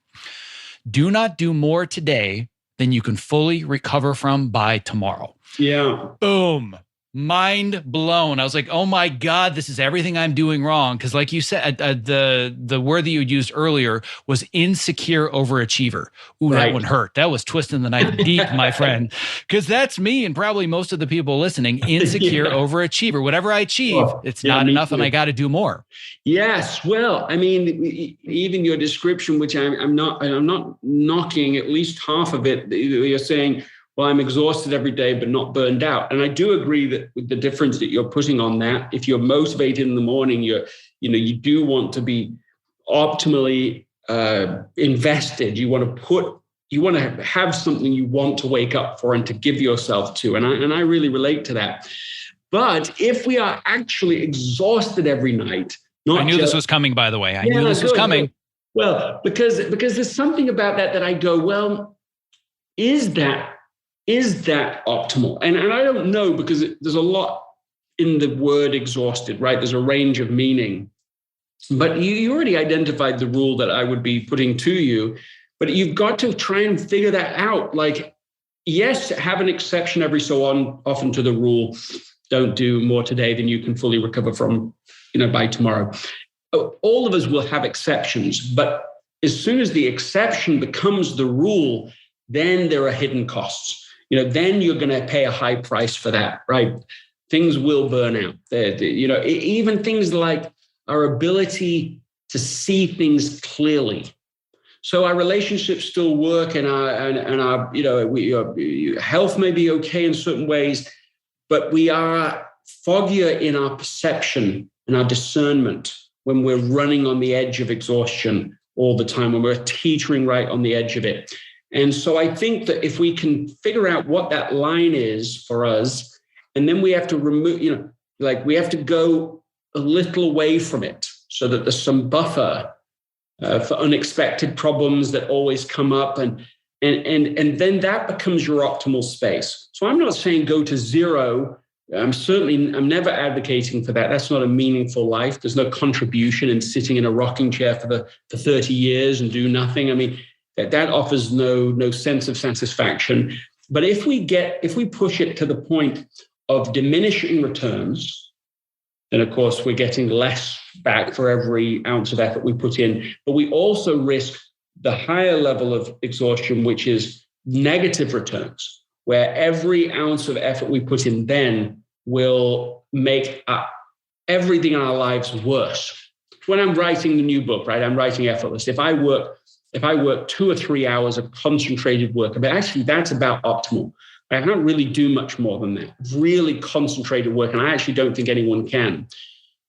Do not do more today than you can fully recover from by tomorrow. Yeah. Boom. Mind blown. I was like, oh my God, this is everything I'm doing wrong. Because like you said, the word that you used earlier was insecure overachiever. Ooh, Right. that one hurt. That was twisting the knife deep, my friend. Because that's me and probably most of the people listening. Insecure overachiever. Whatever I achieve, it's not enough and I got to do more. Yes. Well, I mean, even your description, which I'm not knocking at least half of it, you're saying, well, I'm exhausted every day, but not burned out. And I do agree that with the difference that you're putting on that, if you're motivated in the morning, you do want to be optimally invested. You want to have something you want to wake up for and to give yourself to. And I really relate to that. But if we are actually exhausted every night, I knew this was coming, by the way. I knew this was coming. Well, because there's something about that I go, well, is that optimal? And I don't know, because there's a lot in the word exhausted, right? There's a range of meaning. But you already identified the rule that I would be putting to you, but you've got to try and figure that out. Like, yes, have an exception every so often to the rule. Don't do more today than you can fully recover from, by tomorrow. All of us will have exceptions, but as soon as the exception becomes the rule, then there are hidden costs. Then you're going to pay a high price for that, right? Things will burn out. Even things like our ability to see things clearly. So our relationships still work, and our health may be okay in certain ways, but we are foggier in our perception and our discernment when we're running on the edge of exhaustion all the time, when we're teetering right on the edge of it. And so I think that if we can figure out what that line is for us, and then we have to remove, we have to go a little away from it so that there's some buffer for unexpected problems that always come up. And then that becomes your optimal space. So I'm not saying go to zero. I'm never advocating for that. That's not a meaningful life. There's no contribution in sitting in a rocking chair for 30 years and do nothing. I mean, that offers no sense of satisfaction. But if we push it to the point of diminishing returns, then of course we're getting less back for every ounce of effort we put in. But we also risk the higher level of exhaustion, which is negative returns, where every ounce of effort we put in then will make everything in our lives worse. When I'm writing the new book, right, I'm writing Effortless. If I work 2 or 3 hours of concentrated work, but actually that's about optimal. I can't really do much more than that. Really concentrated work, and I actually don't think anyone can.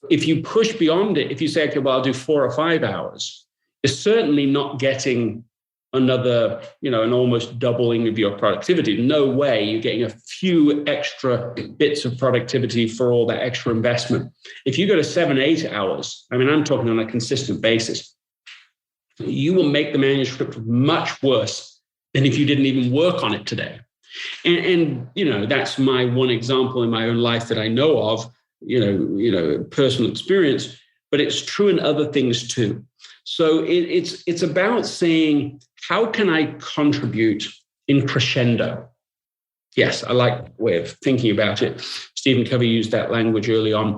If you push beyond it, if you say, okay, well, I'll do 4 or 5 hours, it's certainly not getting another, an almost doubling of your productivity. No way you're getting a few extra bits of productivity for all that extra investment. If you go to 7, 8 hours, I mean, I'm talking on a consistent basis, you will make the manuscript much worse than if you didn't even work on it today. And that's my one example in my own life that I know of, personal experience, but it's true in other things too. So it's about saying, how can I contribute in crescendo? Yes, I like the way of thinking about it. Stephen Covey used that language early on.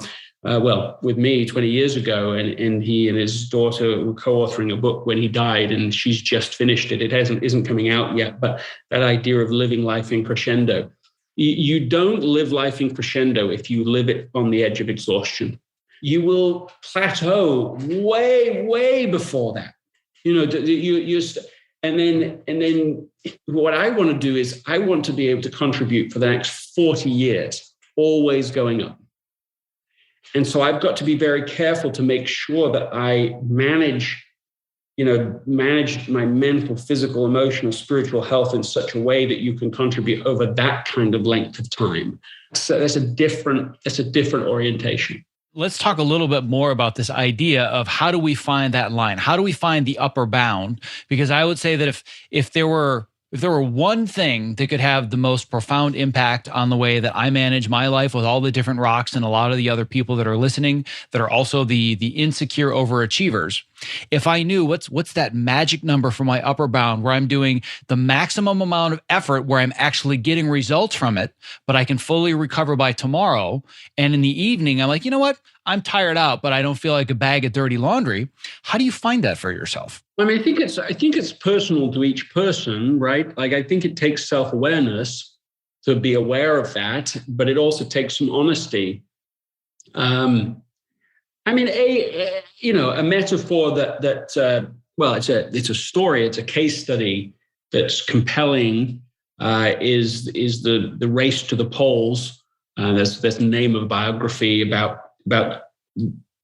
With me 20 years ago, and he and his daughter were co-authoring a book when he died, and she's just finished it. It isn't coming out yet, but that idea of living life in crescendo. You don't live life in crescendo if you live it on the edge of exhaustion. You will plateau way, way before that. And then what I want to do is I want to be able to contribute for the next 40 years, always going up. And so I've got to be very careful to make sure that I manage my mental, physical, emotional, spiritual health in such a way that you can contribute over that kind of length of time. So that's a different orientation. Let's talk a little bit more about this idea of how do we find that line? How do we find the upper bound? Because I would say that if if there were one thing that could have the most profound impact on the way that I manage my life with all the different rocks and a lot of the other people that are listening that are also the insecure overachievers, if I knew what's that magic number for my upper bound where I'm doing the maximum amount of effort where I'm actually getting results from it, but I can fully recover by tomorrow. And in the evening, I'm like, you know what? I'm tired out, but I don't feel like a bag of dirty laundry. How do you find that for yourself? I mean, I think it's personal to each person, right? Like, I think it takes self-awareness to be aware of that, but it also takes some honesty. I mean, a metaphor it's a story, it's a case study that's compelling. Is the race to the poles? That's the name of a biography about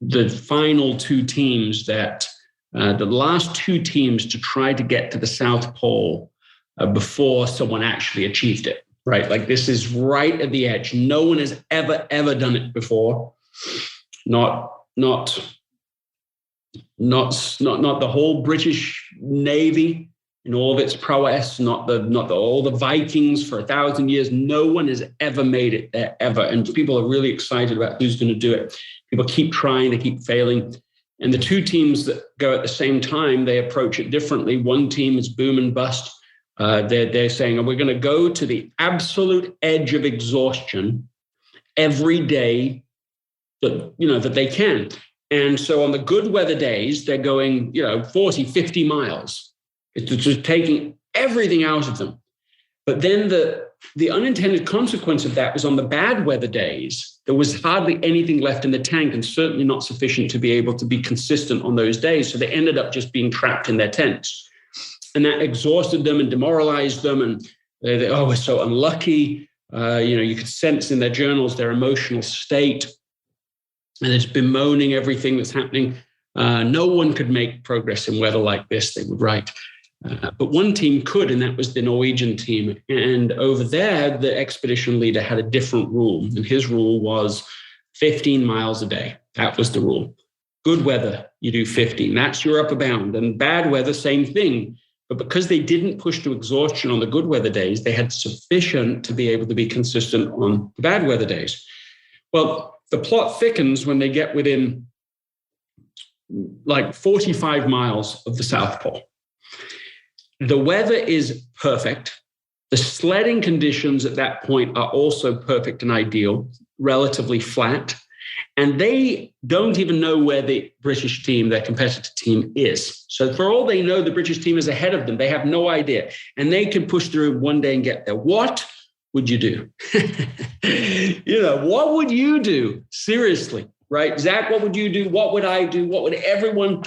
the final two teams that. The last two teams to try to get to the South Pole before someone actually achieved it, right? Like, this is right at the edge. No one has ever done it before. Not the whole British Navy in all of its prowess, not all the Vikings for 1,000 years. No one has ever made it there, ever. And people are really excited about who's going to do it. People keep trying, they keep failing. And the two teams that go at the same time, they approach it differently. One team is boom and bust. They're saying, we're going to go to the absolute edge of exhaustion every day that they can. And so on the good weather days, they're going, 40, 50 miles. It's just taking everything out of them. But then the unintended consequence of that was on the bad weather days, there was hardly anything left in the tank, and certainly not sufficient to be able to be consistent on those days. So they ended up just being trapped in their tents. And that exhausted them and demoralized them. And we're so unlucky. You could sense in their journals their emotional state. And it's bemoaning everything that's happening. No one could make progress in weather like this, they would write. But one team could, and that was the Norwegian team. And over there, the expedition leader had a different rule. And his rule was 15 miles a day. That was the rule. Good weather, you do 15. That's your upper bound. And bad weather, same thing. But because they didn't push to exhaustion on the good weather days, they had sufficient to be able to be consistent on the bad weather days. Well, the plot thickens when they get within like 45 miles of the South Pole. The weather is perfect. The sledding conditions at that point are also perfect and ideal, relatively flat. And they don't even know where the British team, their competitor team, is. So for all they know, the British team is ahead of them. They have no idea. And they can push through one day and get there. What would you do? What would you do? Seriously, right? Zach, what would you do? What would I do? What would everyone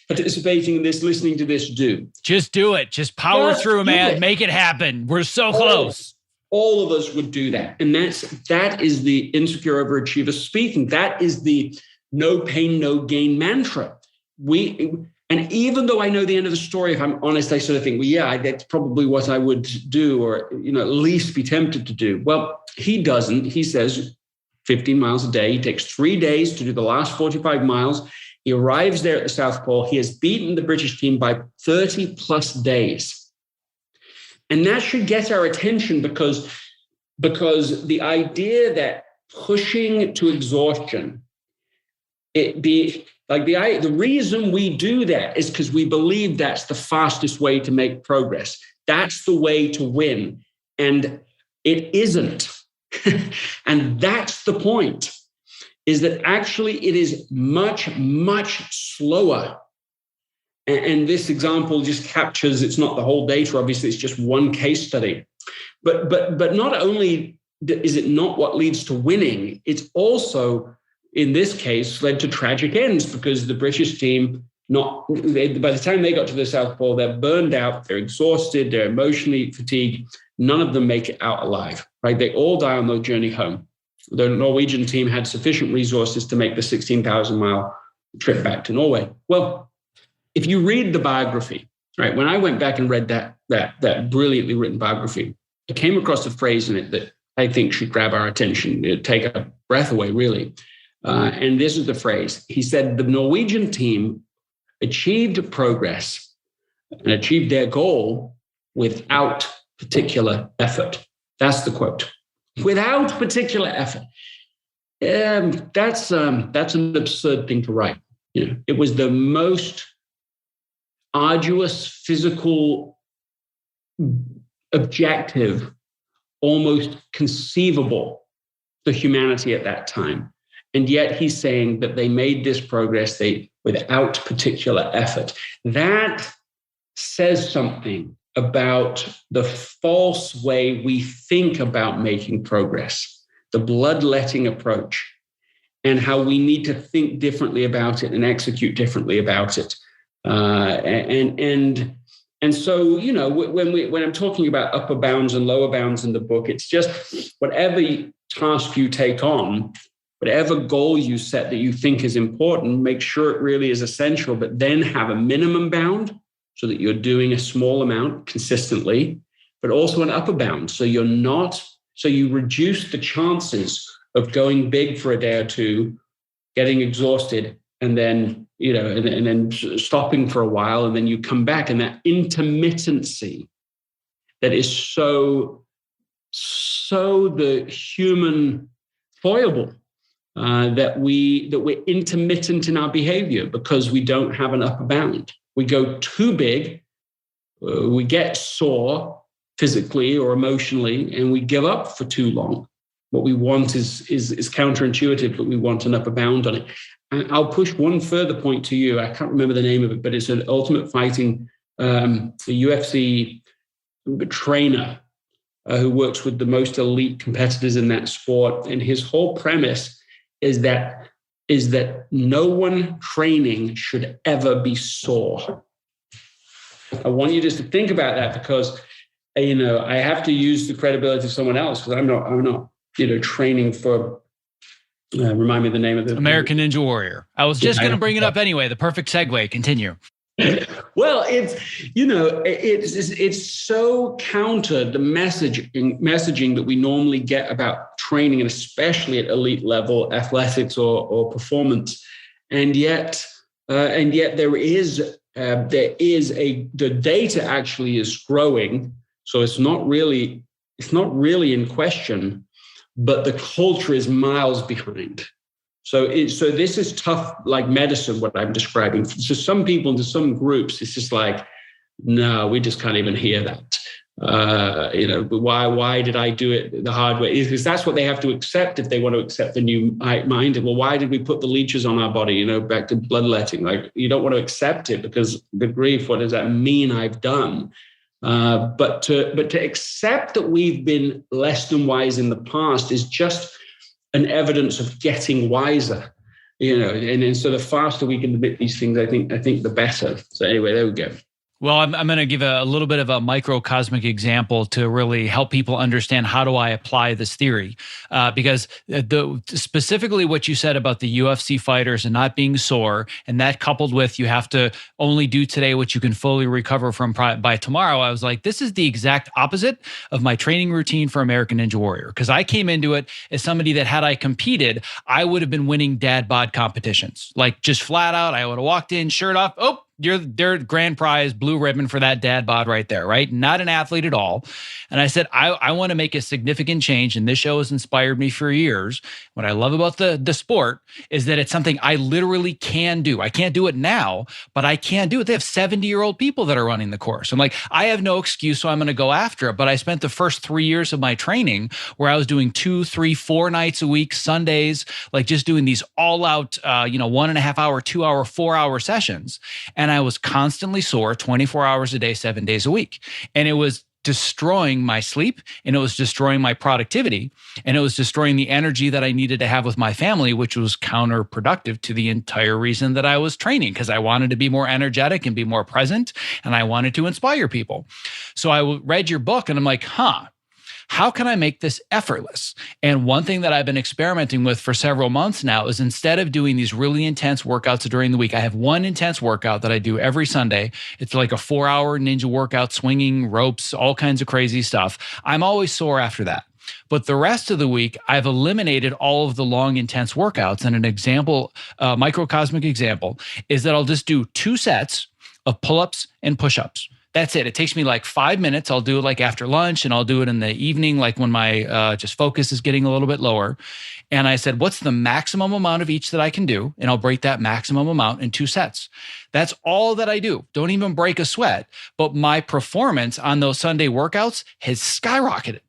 participating in this, listening to this, do? Just do it. Just power through, man. Make it happen. We're so close. All of us would do that. And that is the insecure overachiever speaking. That is the no pain, no gain mantra. And even though I know the end of the story, if I'm honest, I sort of think, that's probably what I would do, or, at least be tempted to do. Well, he doesn't. He says 15 miles a day. He takes 3 days to do the last 45 miles. He arrives there at the South Pole. He has beaten the British team by 30 plus days. And that should get our attention because the idea that pushing to exhaustion, the reason we do that is because we believe that's the fastest way to make progress. That's the way to win. And it isn't. And that's the point, is that actually it is much, much slower. And this example just captures, it's not the whole data, obviously, it's just one case study. But not only is it not what leads to winning, it's also, in this case, led to tragic ends, because the British team, by the time they got to the South Pole, they're burned out, they're exhausted, they're emotionally fatigued. None of them make it out alive, right? They all die on their journey home. The Norwegian team had sufficient resources to make the 16,000-mile trip back to Norway. Well, if you read the biography, right, when I went back and read that brilliantly written biography, I came across a phrase in it that I think should grab our attention, take a breath away, really. And this is the phrase. He said, the Norwegian team achieved progress and achieved their goal without particular effort. That's the quote. Without particular effort. That's an absurd thing to write. It was the most arduous physical objective, almost conceivable to humanity at that time. And yet he's saying that they made this progress without particular effort. That says something about the false way we think about making progress, the bloodletting approach, and how we need to think differently about it and execute differently about it. And so, when I'm talking about upper bounds and lower bounds in the book, it's just whatever task you take on, whatever goal you set that you think is important, make sure it really is essential, but then have a minimum bound so that you're doing a small amount consistently, but also an upper bound. So you reduce the chances of going big for a day or two, getting exhausted, and then, and then stopping for a while, and then you come back. And that intermittency that is so the human foible, that we're intermittent in our behavior because we don't have an upper bound. We go too big, we get sore physically or emotionally, and we give up for too long. What we want is counterintuitive, but we want an upper bound on it. And I'll push one further point to you. I can't remember the name of it, but it's an Ultimate Fighting, the UFC trainer who works with the most elite competitors in that sport. And his whole premise is that no one training should ever be sore. I want you just to think about that, because I have to use the credibility of someone else, because I'm not training for. Remind me the name of the American Ninja Warrior. I was just going to bring it up anyway. The perfect segue. Continue. Well, it's so counter the messaging that we normally get about training, and especially at elite level athletics or performance. And yet the data actually is growing. So it's not really in question, but the culture is miles behind. So this is tough, like medicine, what I'm describing. So some people, into some groups, it's just like, no, we just can't even hear that. But why did I do it the hard way? Because that's what they have to accept if they want to accept the new mind. Well, why did we put the leeches on our body? Back to bloodletting. Like, you don't want to accept it because, good grief, what does that mean I've done? But to accept that we've been less than wise in the past is just an evidence of getting wiser, and so the faster we can admit these things, I think the better. So anyway, there we go. Well, I'm going to give a little bit of a microcosmic example to really help people understand how do I apply this theory, because specifically what you said about the UFC fighters and not being sore, and that coupled with you have to only do today what you can fully recover from by tomorrow, I was like, this is the exact opposite of my training routine for American Ninja Warrior, because I came into it as somebody that had I competed, I would have been winning dad bod competitions, like just flat out. I would have walked in, shirt off, you're their grand prize, blue ribbon for that dad bod right there, right? Not an athlete at all. And I said, I want to make a significant change. And this show has inspired me for years. What I love about the sport is that it's something I literally can do. I can't do it now, but I can do it. They have 70-year-old people that are running the course. I'm like, I have no excuse, so I'm going to go after it. But I spent the first 3 years of my training where I was doing 2, 3, 4 nights a week, Sundays, like just doing these all out, 1.5 hour, 2 hour, 4 hour sessions. And I was constantly sore 24 hours a day, 7 days a week. And it was destroying my sleep, and it was destroying my productivity, and it was destroying the energy that I needed to have with my family, which was counterproductive to the entire reason that I was training, because I wanted to be more energetic and be more present, and I wanted to inspire people. So I read your book and I'm like, how can I make this effortless? And one thing that I've been experimenting with for several months now is, instead of doing these really intense workouts during the week, I have one intense workout that I do every Sunday. It's like a 4-hour ninja workout, swinging ropes, all kinds of crazy stuff. I'm always sore after that. But the rest of the week, I've eliminated all of the long, intense workouts. And an example, microcosmic example, is that I'll just do 2 sets of pull-ups and push-ups. That's it. It takes me like 5 minutes. I'll do it like after lunch, and I'll do it in the evening, like when my just focus is getting a little bit lower. And I said, what's the maximum amount of each that I can do? And I'll break that maximum amount in 2 sets. That's all that I do. Don't even break a sweat. But my performance on those Sunday workouts has skyrocketed.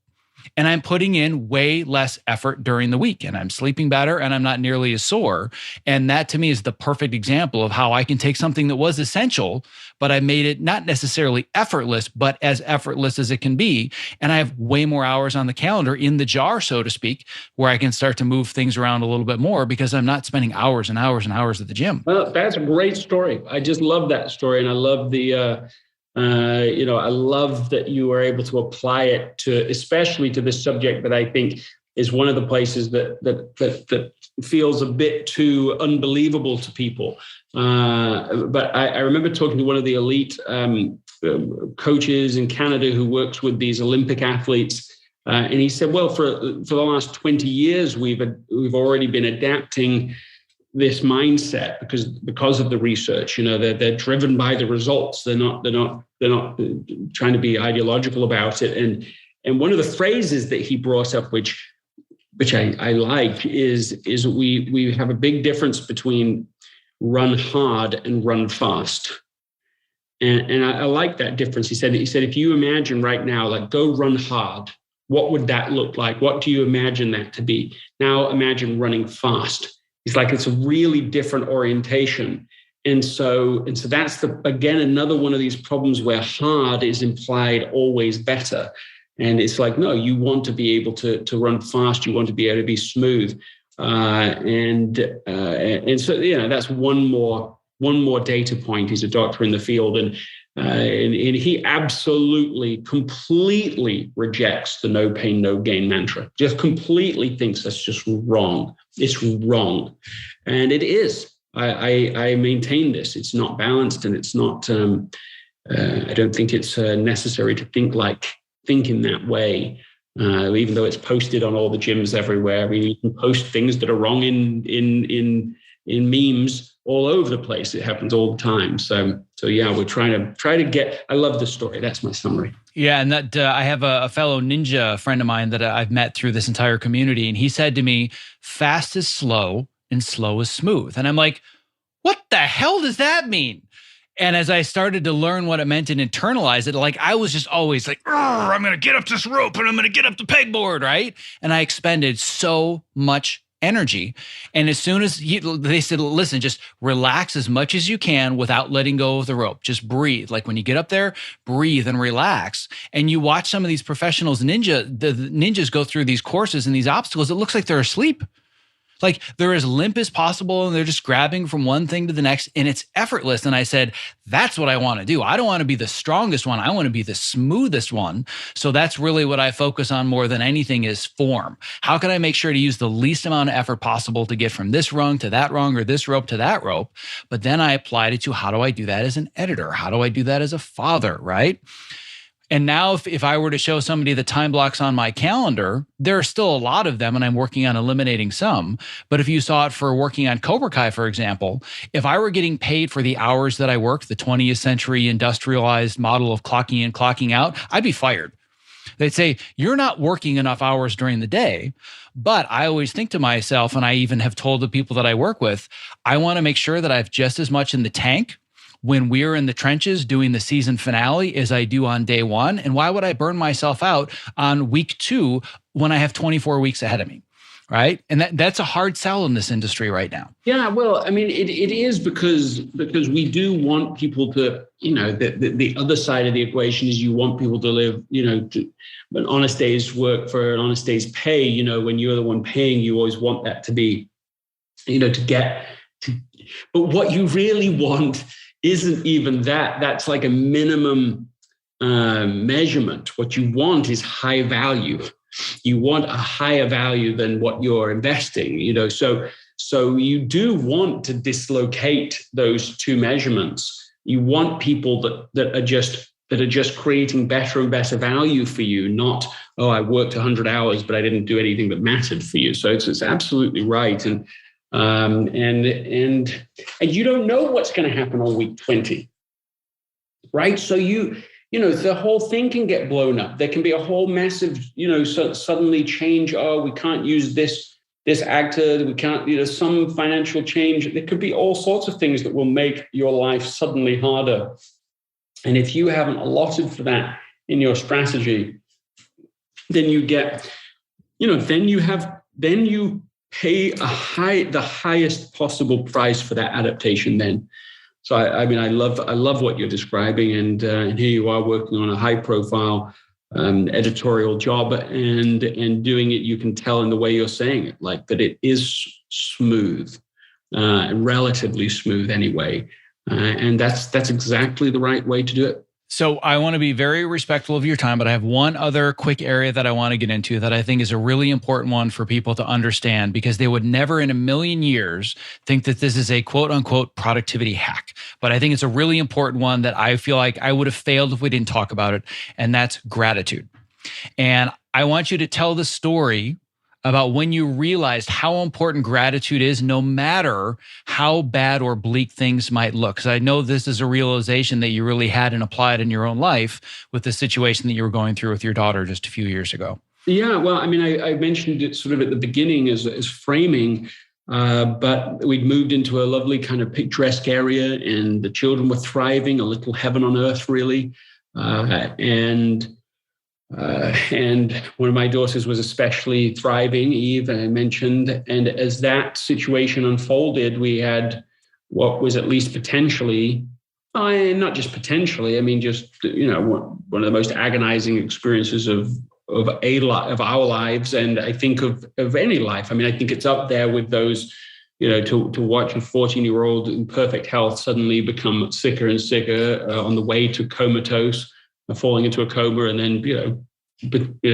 And I'm putting in way less effort during the week, and I'm sleeping better, and I'm not nearly as sore. And that to me is the perfect example of how I can take something that was essential, but I made it not necessarily effortless, but as effortless as it can be. And I have way more hours on the calendar in the jar, so to speak, where I can start to move things around a little bit more because I'm not spending hours and hours and hours at the gym. Well, that's a great story. I just love that story. And I love I love that you were able to apply it to, especially to this subject that I think is one of the places that feels a bit too unbelievable to people. But I remember talking to one of the elite coaches in Canada who works with these Olympic athletes, and he said, "Well, for the last 20 years, we've already been adapting this mindset because of the research. They're driven by the results. They're not trying to be ideological about it." And one of the phrases that he brought up, which I like, is we have a big difference between run hard and run fast. And I like that difference. He said, if you imagine right now, like, go run hard, what would that look like? What do you imagine that to be? Now imagine running fast. It's like, it's a really different orientation. And so that's again, another one of these problems where hard is implied always better. And it's like, no, you want to be able to run fast. You want to be able to be smooth. And so, that's one more data point. He's a doctor in the field. And he absolutely, completely rejects the no pain, no gain mantra. Just completely thinks that's just wrong. It's wrong. And it is. I maintain this. It's not balanced, and it's not, I don't think it's necessary to think in that way. Even though it's posted on all the gyms everywhere. I mean, you can post things that are wrong in memes all over the place. It happens all the time. So yeah, we're trying to get. I love this story. That's my summary. Yeah, and that I have a fellow ninja friend of mine that I've met through this entire community, and he said to me, "Fast is slow, and slow is smooth." And I'm like, "What the hell does that mean?" And as I started to learn what it meant and internalize it, like, I was just always like, I'm going to get up this rope and I'm going to get up the pegboard, right? And I expended so much energy. And as soon as they said, listen, just relax as much as you can without letting go of the rope. Just breathe. Like, when you get up there, breathe and relax. And you watch some of these professionals, the ninjas go through these courses and these obstacles. It looks like they're asleep. Like, they're as limp as possible, and they're just grabbing from one thing to the next, and it's effortless. And I said, that's what I want to do. I don't want to be the strongest one. I want to be the smoothest one. So that's really what I focus on more than anything, is form. How can I make sure to use the least amount of effort possible to get from this rung to that rung, or this rope to that rope? But then I applied it to, how do I do that as an editor? How do I do that as a father, right? And now if I were to show somebody the time blocks on my calendar, there are still a lot of them, and I'm working on eliminating some. But if you saw it for working on Cobra Kai, for example, if I were getting paid for the hours that I work, the 20th century industrialized model of clocking in, clocking out, I'd be fired. They'd say, you're not working enough hours during the day. But I always think to myself, and I even have told the people that I work with, I want to make sure that I have just as much in the tank when we're in the trenches doing the season finale as I do on day one. And why would I burn myself out on week 2 when I have 24 weeks ahead of me? Right. And that's a hard sell in this industry right now. Yeah, well, I mean, it is because we do want people to, the other side of the equation is you want people to live, an honest day's work for an honest day's pay. When you're the one paying, you always want that to be, but what you really want isn't even that. That's like a minimum measurement. What you want is high value. You want a higher value than what you're investing, so you do want to dislocate those two measurements. You want people that are just creating better and better value for you, not, I worked 100 hours, but I didn't do anything that mattered for you. So it's absolutely right. And you don't know what's going to happen on week 20, right? So you the whole thing can get blown up. There can be a whole massive, suddenly change. Oh, we can't use this actor. We can't, some financial change. There could be all sorts of things that will make your life suddenly harder. And if you haven't allotted for that in your strategy, then you get, then you pay the highest possible price for that adaptation then. So I love what you're describing, and here you are working on a high-profile editorial job, and doing it. You can tell in the way you're saying it, like that it is smooth, relatively smooth anyway, and that's exactly the right way to do it. So I want to be very respectful of your time, but I have one other quick area that I want to get into that I think is a really important one for people to understand, because they would never in a million years think that this is a quote unquote productivity hack. But I think it's a really important one that I feel like I would have failed if we didn't talk about it. And that's gratitude. And I want you to tell the story about when you realized how important gratitude is, no matter how bad or bleak things might look. Because I know this is a realization that you really had and applied in your own life with the situation that you were going through with your daughter just a few years ago. Yeah, well, I mentioned it sort of at the beginning as framing, but we'd moved into a lovely kind of picturesque area, and the children were thriving, a little heaven on earth, really. And one of my daughters was especially thriving, Eve, I mentioned. And as that situation unfolded, we had what was at least potentially, not just potentially, just, one of the most agonizing experiences of our lives. And I think of any life. I think it's up there with those, to watch a 14-year-old in perfect health suddenly become sicker and sicker on the way to comatose, falling into a coma, and then,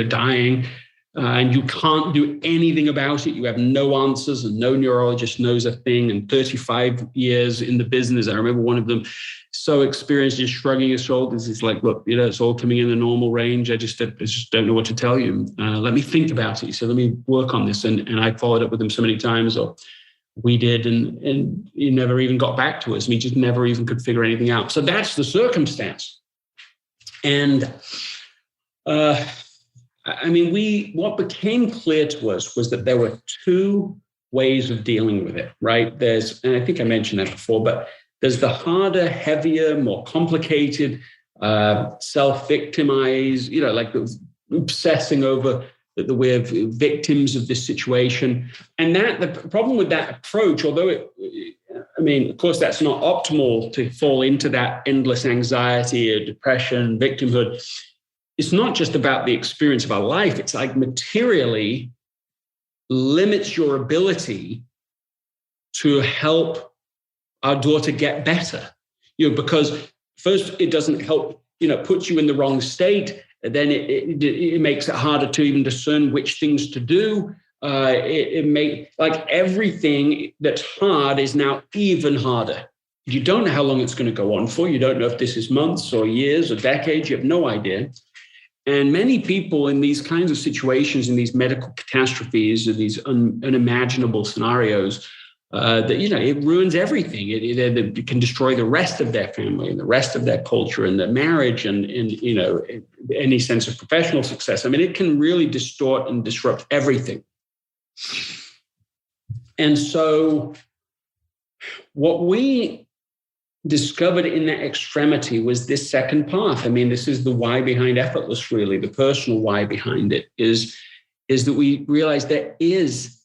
dying, and you can't do anything about it. You have no answers, and no neurologist knows a thing. And 35 years in the business, I remember one of them so experienced, just shrugging his shoulders. He's like, look, it's all coming in the normal range. I just don't know what to tell you. Let me think about it. He said, let me work on this. And I followed up with him so many times, or we did, and he never even got back to us. And he just never even could figure anything out. So that's the circumstance. And what became clear to us was that there were two ways of dealing with it, right? And I think I mentioned that before, but there's the harder, heavier, more complicated, self-victimize, like obsessing over that we're victims of this situation. And the problem with that approach, although of course, that's not optimal to fall into that endless anxiety or depression, victimhood. It's not just about the experience of our life. It's like materially limits your ability to help our daughter get better. Because first it doesn't help, puts you in the wrong state. Then it makes it harder to even discern which things to do. It makes, like, everything that's hard is now even harder. You don't know how long it's going to go on for. You don't know if this is months or years or decades. You have no idea. And many people in these kinds of situations, in these medical catastrophes or these unimaginable scenarios, it ruins everything. It can destroy the rest of their family and the rest of their culture and their marriage and any sense of professional success. It can really distort and disrupt everything. And so what we discovered in that extremity was this second path. This is the why behind Effortless, really. The personal why behind it is that we realized there is,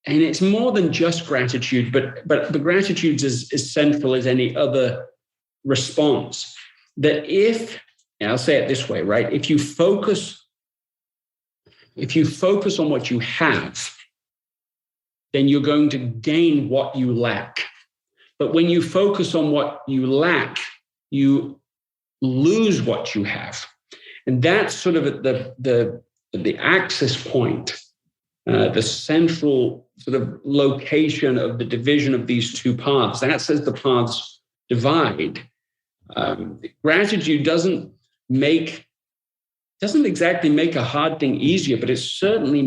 and it's more than just gratitude, but the gratitude is as central as any other response. That and I'll say it this way, right? If you focus on what you have, then you're going to gain what you lack. But when you focus on what you lack, you lose what you have. And that's sort of at the axis point, the central sort of location of the division of these two paths. That's as the paths divide. Gratitude doesn't exactly make a hard thing easier, but it certainly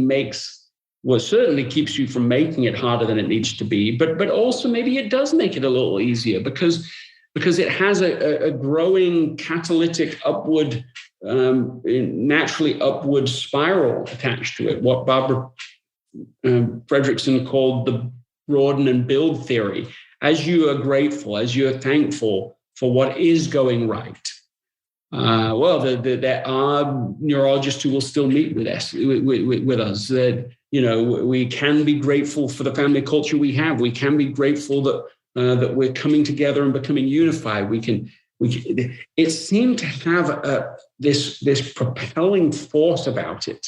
keeps you from making it harder than it needs to be. But also maybe it does make it a little easier, because because it has a growing catalytic upward, naturally upward spiral attached to it, what Barbara Fredrickson called the broaden and build theory. As you are grateful, as you are thankful for what is going right, there are neurologists who will still meet with us. That we can be grateful for the family culture we have. We can be grateful that we're coming together and becoming unified. It seemed to have this propelling force about it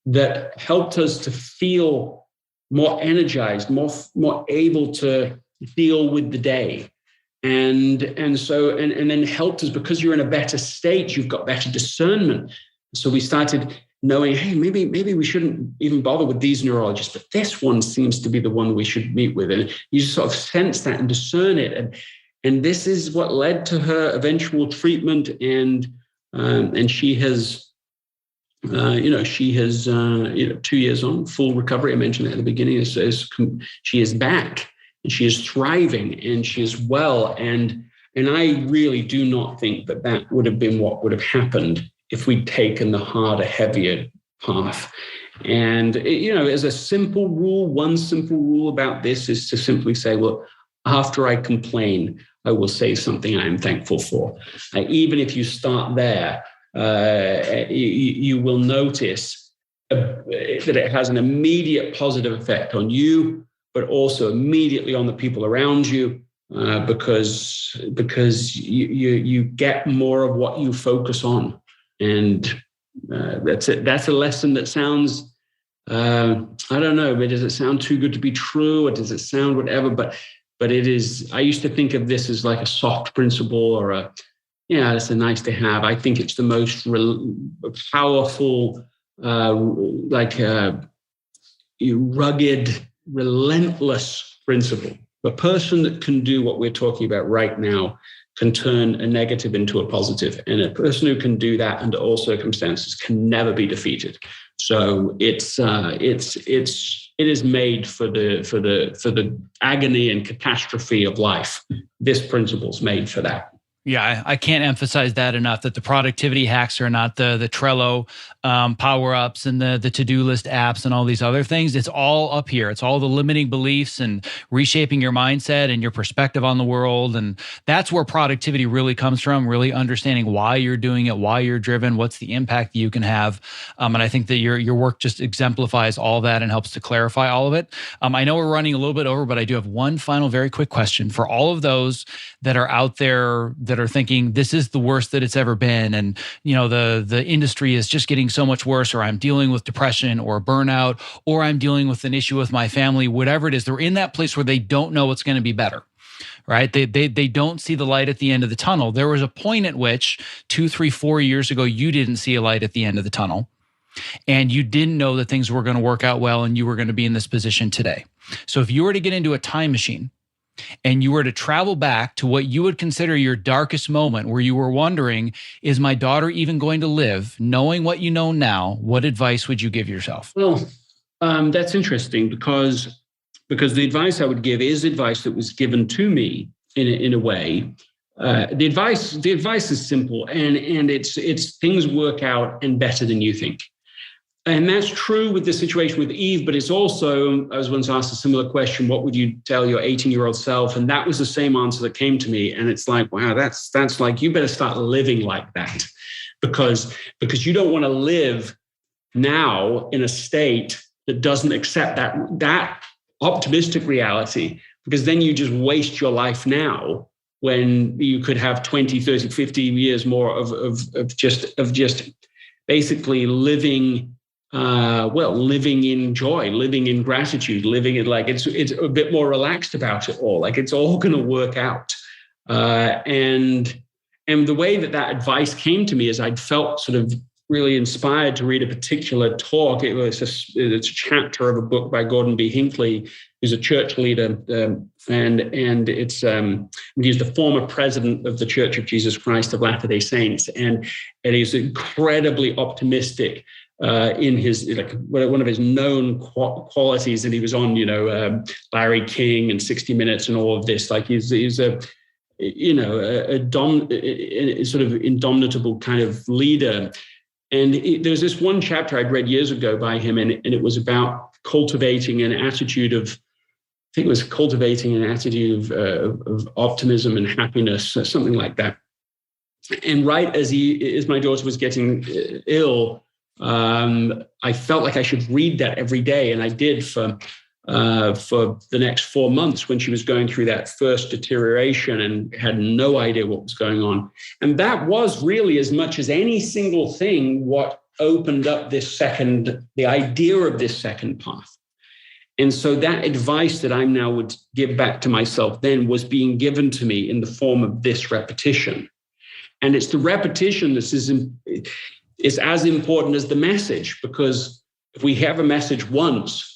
that helped us to feel more energized, more able to deal with the day. And then helped us, because you're in a better state, you've got better discernment. So we started knowing, hey, maybe we shouldn't even bother with these neurologists, but this one seems to be the one we should meet with. And you just sort of sense that and discern it. And this is what led to her eventual treatment. And she has, 2 years on, full recovery. I mentioned that at the beginning. She is back. And she is thriving, and she is well. And I really do not think that would have been what would have happened if we'd taken the harder, heavier path. And, as a simple rule, one simple rule about this is to simply say, well, after I complain, I will say something I am thankful for. Even if you start there, you will notice that it has an immediate positive effect on you, but also immediately on the people around you, because you get more of what you focus on. And that's it. That's a lesson that sounds, I don't know, but does it sound too good to be true, or does it sound whatever? But it is. I used to think of this as like a soft principle, or it's a nice to have. I think it's the most powerful, rugged, relentless principle. A person that can do what we're talking about right now can turn a negative into a positive, and a person who can do that under all circumstances can never be defeated. So it is made for the agony and catastrophe of life. This principle's made for that. Yeah, I can't emphasize that enough, that the productivity hacks are not the Trello power-ups and the to-do list apps and all these other things. It's all up here. It's all the limiting beliefs and reshaping your mindset and your perspective on the world. And that's where productivity really comes from, really understanding why you're doing it, why you're driven, what's the impact you can have. And I think that your work just exemplifies all that and helps to clarify all of it. I know we're running a little bit over, but I do have one final very quick question for all of those that are out there that are thinking this is the worst that it's ever been, and the industry is just getting so much worse, or I'm dealing with depression or burnout, or I'm dealing with an issue with my family, whatever it is. They're in that place where they don't know what's going to be better, right? They don't see the light at the end of the tunnel. There was a point at which 2, 3, 4 years ago, you didn't see a light at the end of the tunnel, and you didn't know that things were going to work out well, and you were going to be in this position today. So if you were to get into a time machine and you were to travel back to what you would consider your darkest moment, where you were wondering, is my daughter even going to live? Knowing what you know now, what advice would you give yourself? Well, that's interesting, because the advice I would give is advice that was given to me in a way. The advice is simple, and it's things work out and better than you think. And that's true with the situation with Eve, but it's also, I was once asked a similar question, what would you tell your 18-year-old self? And that was the same answer that came to me. And it's like, wow, that's like, you better start living like that, because you don't want to live now in a state that doesn't accept that optimistic reality, because then you just waste your life now, when you could have 20, 30, 50 years more of just basically living in joy, living in gratitude, living in like it's a bit more relaxed about it all. Like it's all going to work out. And the way that advice came to me is I'd felt sort of really inspired to read a particular talk. It's a chapter of a book by Gordon B. Hinckley, who's a church leader, and it's he's the former president of the Church of Jesus Christ of Latter-day Saints, and he's incredibly optimistic in his, like, one of his known qualities. And he was on, Larry King and 60 Minutes and all of this. Like he's a a sort of indomitable kind of leader. And there's this one chapter I'd read years ago by him, and it was about cultivating an attitude of optimism and happiness, something like that. And right as my daughter was getting ill, I felt like I should read that every day, and I did for the next 4 months when she was going through that first deterioration and had no idea what was going on. And that was really, as much as any single thing, what opened up the idea of this second path. And so that advice that I now would give back to myself then was being given to me in the form of this repetition. And it's the repetition that is as important as the message, because if we have a message once,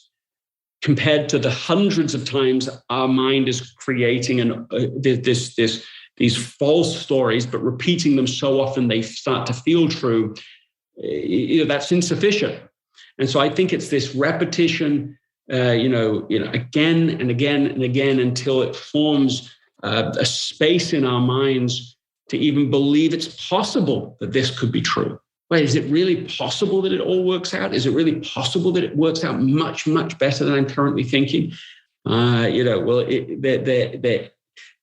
compared to the hundreds of times our mind is creating these false stories, but repeating them so often they start to feel true, that's insufficient. And so I think it's this repetition, again and again and again, until it forms a space in our minds to even believe it's possible that this could be true. Wait, is it really possible that it all works out? Is it really possible that it works out much, much better than I'm currently thinking?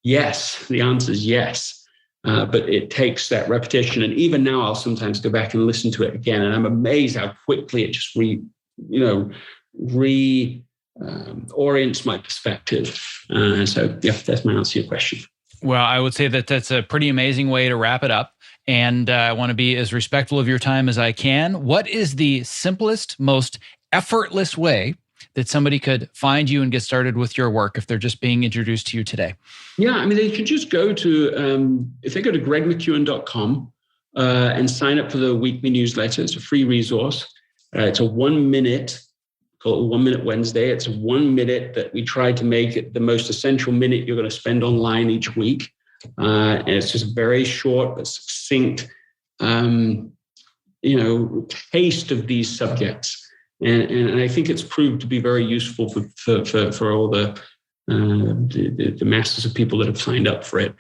Yes, the answer is yes. But it takes that repetition. And even now, I'll sometimes go back and listen to it again, and I'm amazed how quickly it just reorients my perspective. That's my answer to your question. Well, I would say that that's a pretty amazing way to wrap it up. And I want to be as respectful of your time as I can. What is the simplest, most effortless way that somebody could find you and get started with your work if they're just being introduced to you today? Yeah, I mean, they could just go to, if they go to gregmckeown.com and sign up for the weekly newsletter. It's a free resource. It's a 1 minute, call it 1 Minute Wednesday. It's 1 minute that we try to make it the most essential minute you're going to spend online each week. And it's just very short but succinct, taste of these subjects. And I think it's proved to be very useful for all the masses of people that have signed up for it,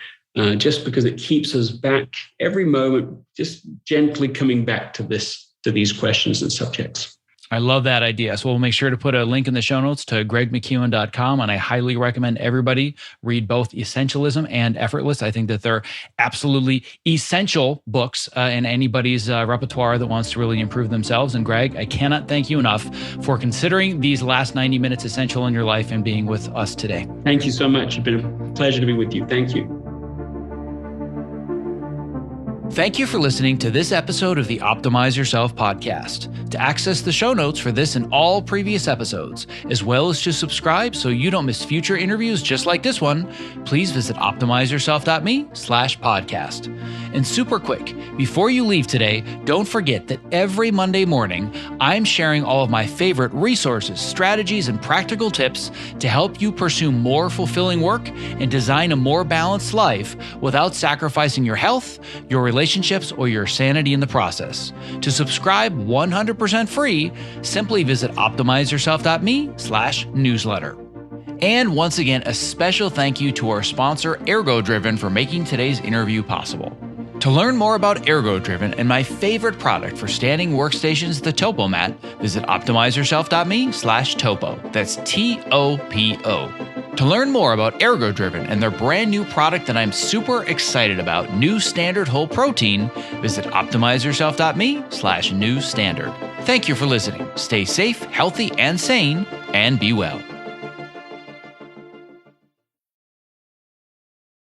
just because it keeps us back every moment, just gently coming back to these questions and subjects. I love that idea. So we'll make sure to put a link in the show notes to gregmckeown.com. And I highly recommend everybody read both Essentialism and Effortless. I think that they're absolutely essential books in anybody's repertoire that wants to really improve themselves. And Greg, I cannot thank you enough for considering these last 90 minutes essential in your life and being with us today. Thank you so much. It's been a pleasure to be with you. Thank you. Thank you for listening to this episode of the Optimize Yourself podcast. To access the show notes for this and all previous episodes, as well as to subscribe so you don't miss future interviews just like this one, please visit optimizeyourself.me/podcast. And super quick, before you leave today, don't forget that every Monday morning, I'm sharing all of my favorite resources, strategies, and practical tips to help you pursue more fulfilling work and design a more balanced life without sacrificing your health, your relationships, or your sanity in the process. To subscribe 100% free, simply visit optimizeyourself.me/newsletter. And once again, a special thank you to our sponsor, ErgoDriven, for making today's interview possible. To learn more about ErgoDriven and my favorite product for standing workstations, the Topo Mat, visit optimizeyourself.me/topo. That's TOPO. To learn more about ErgoDriven and their brand new product that I'm super excited about, New Standard Whole Protein, visit optimizeyourself.me/newstandard. Thank you for listening. Stay safe, healthy, and sane, and be well.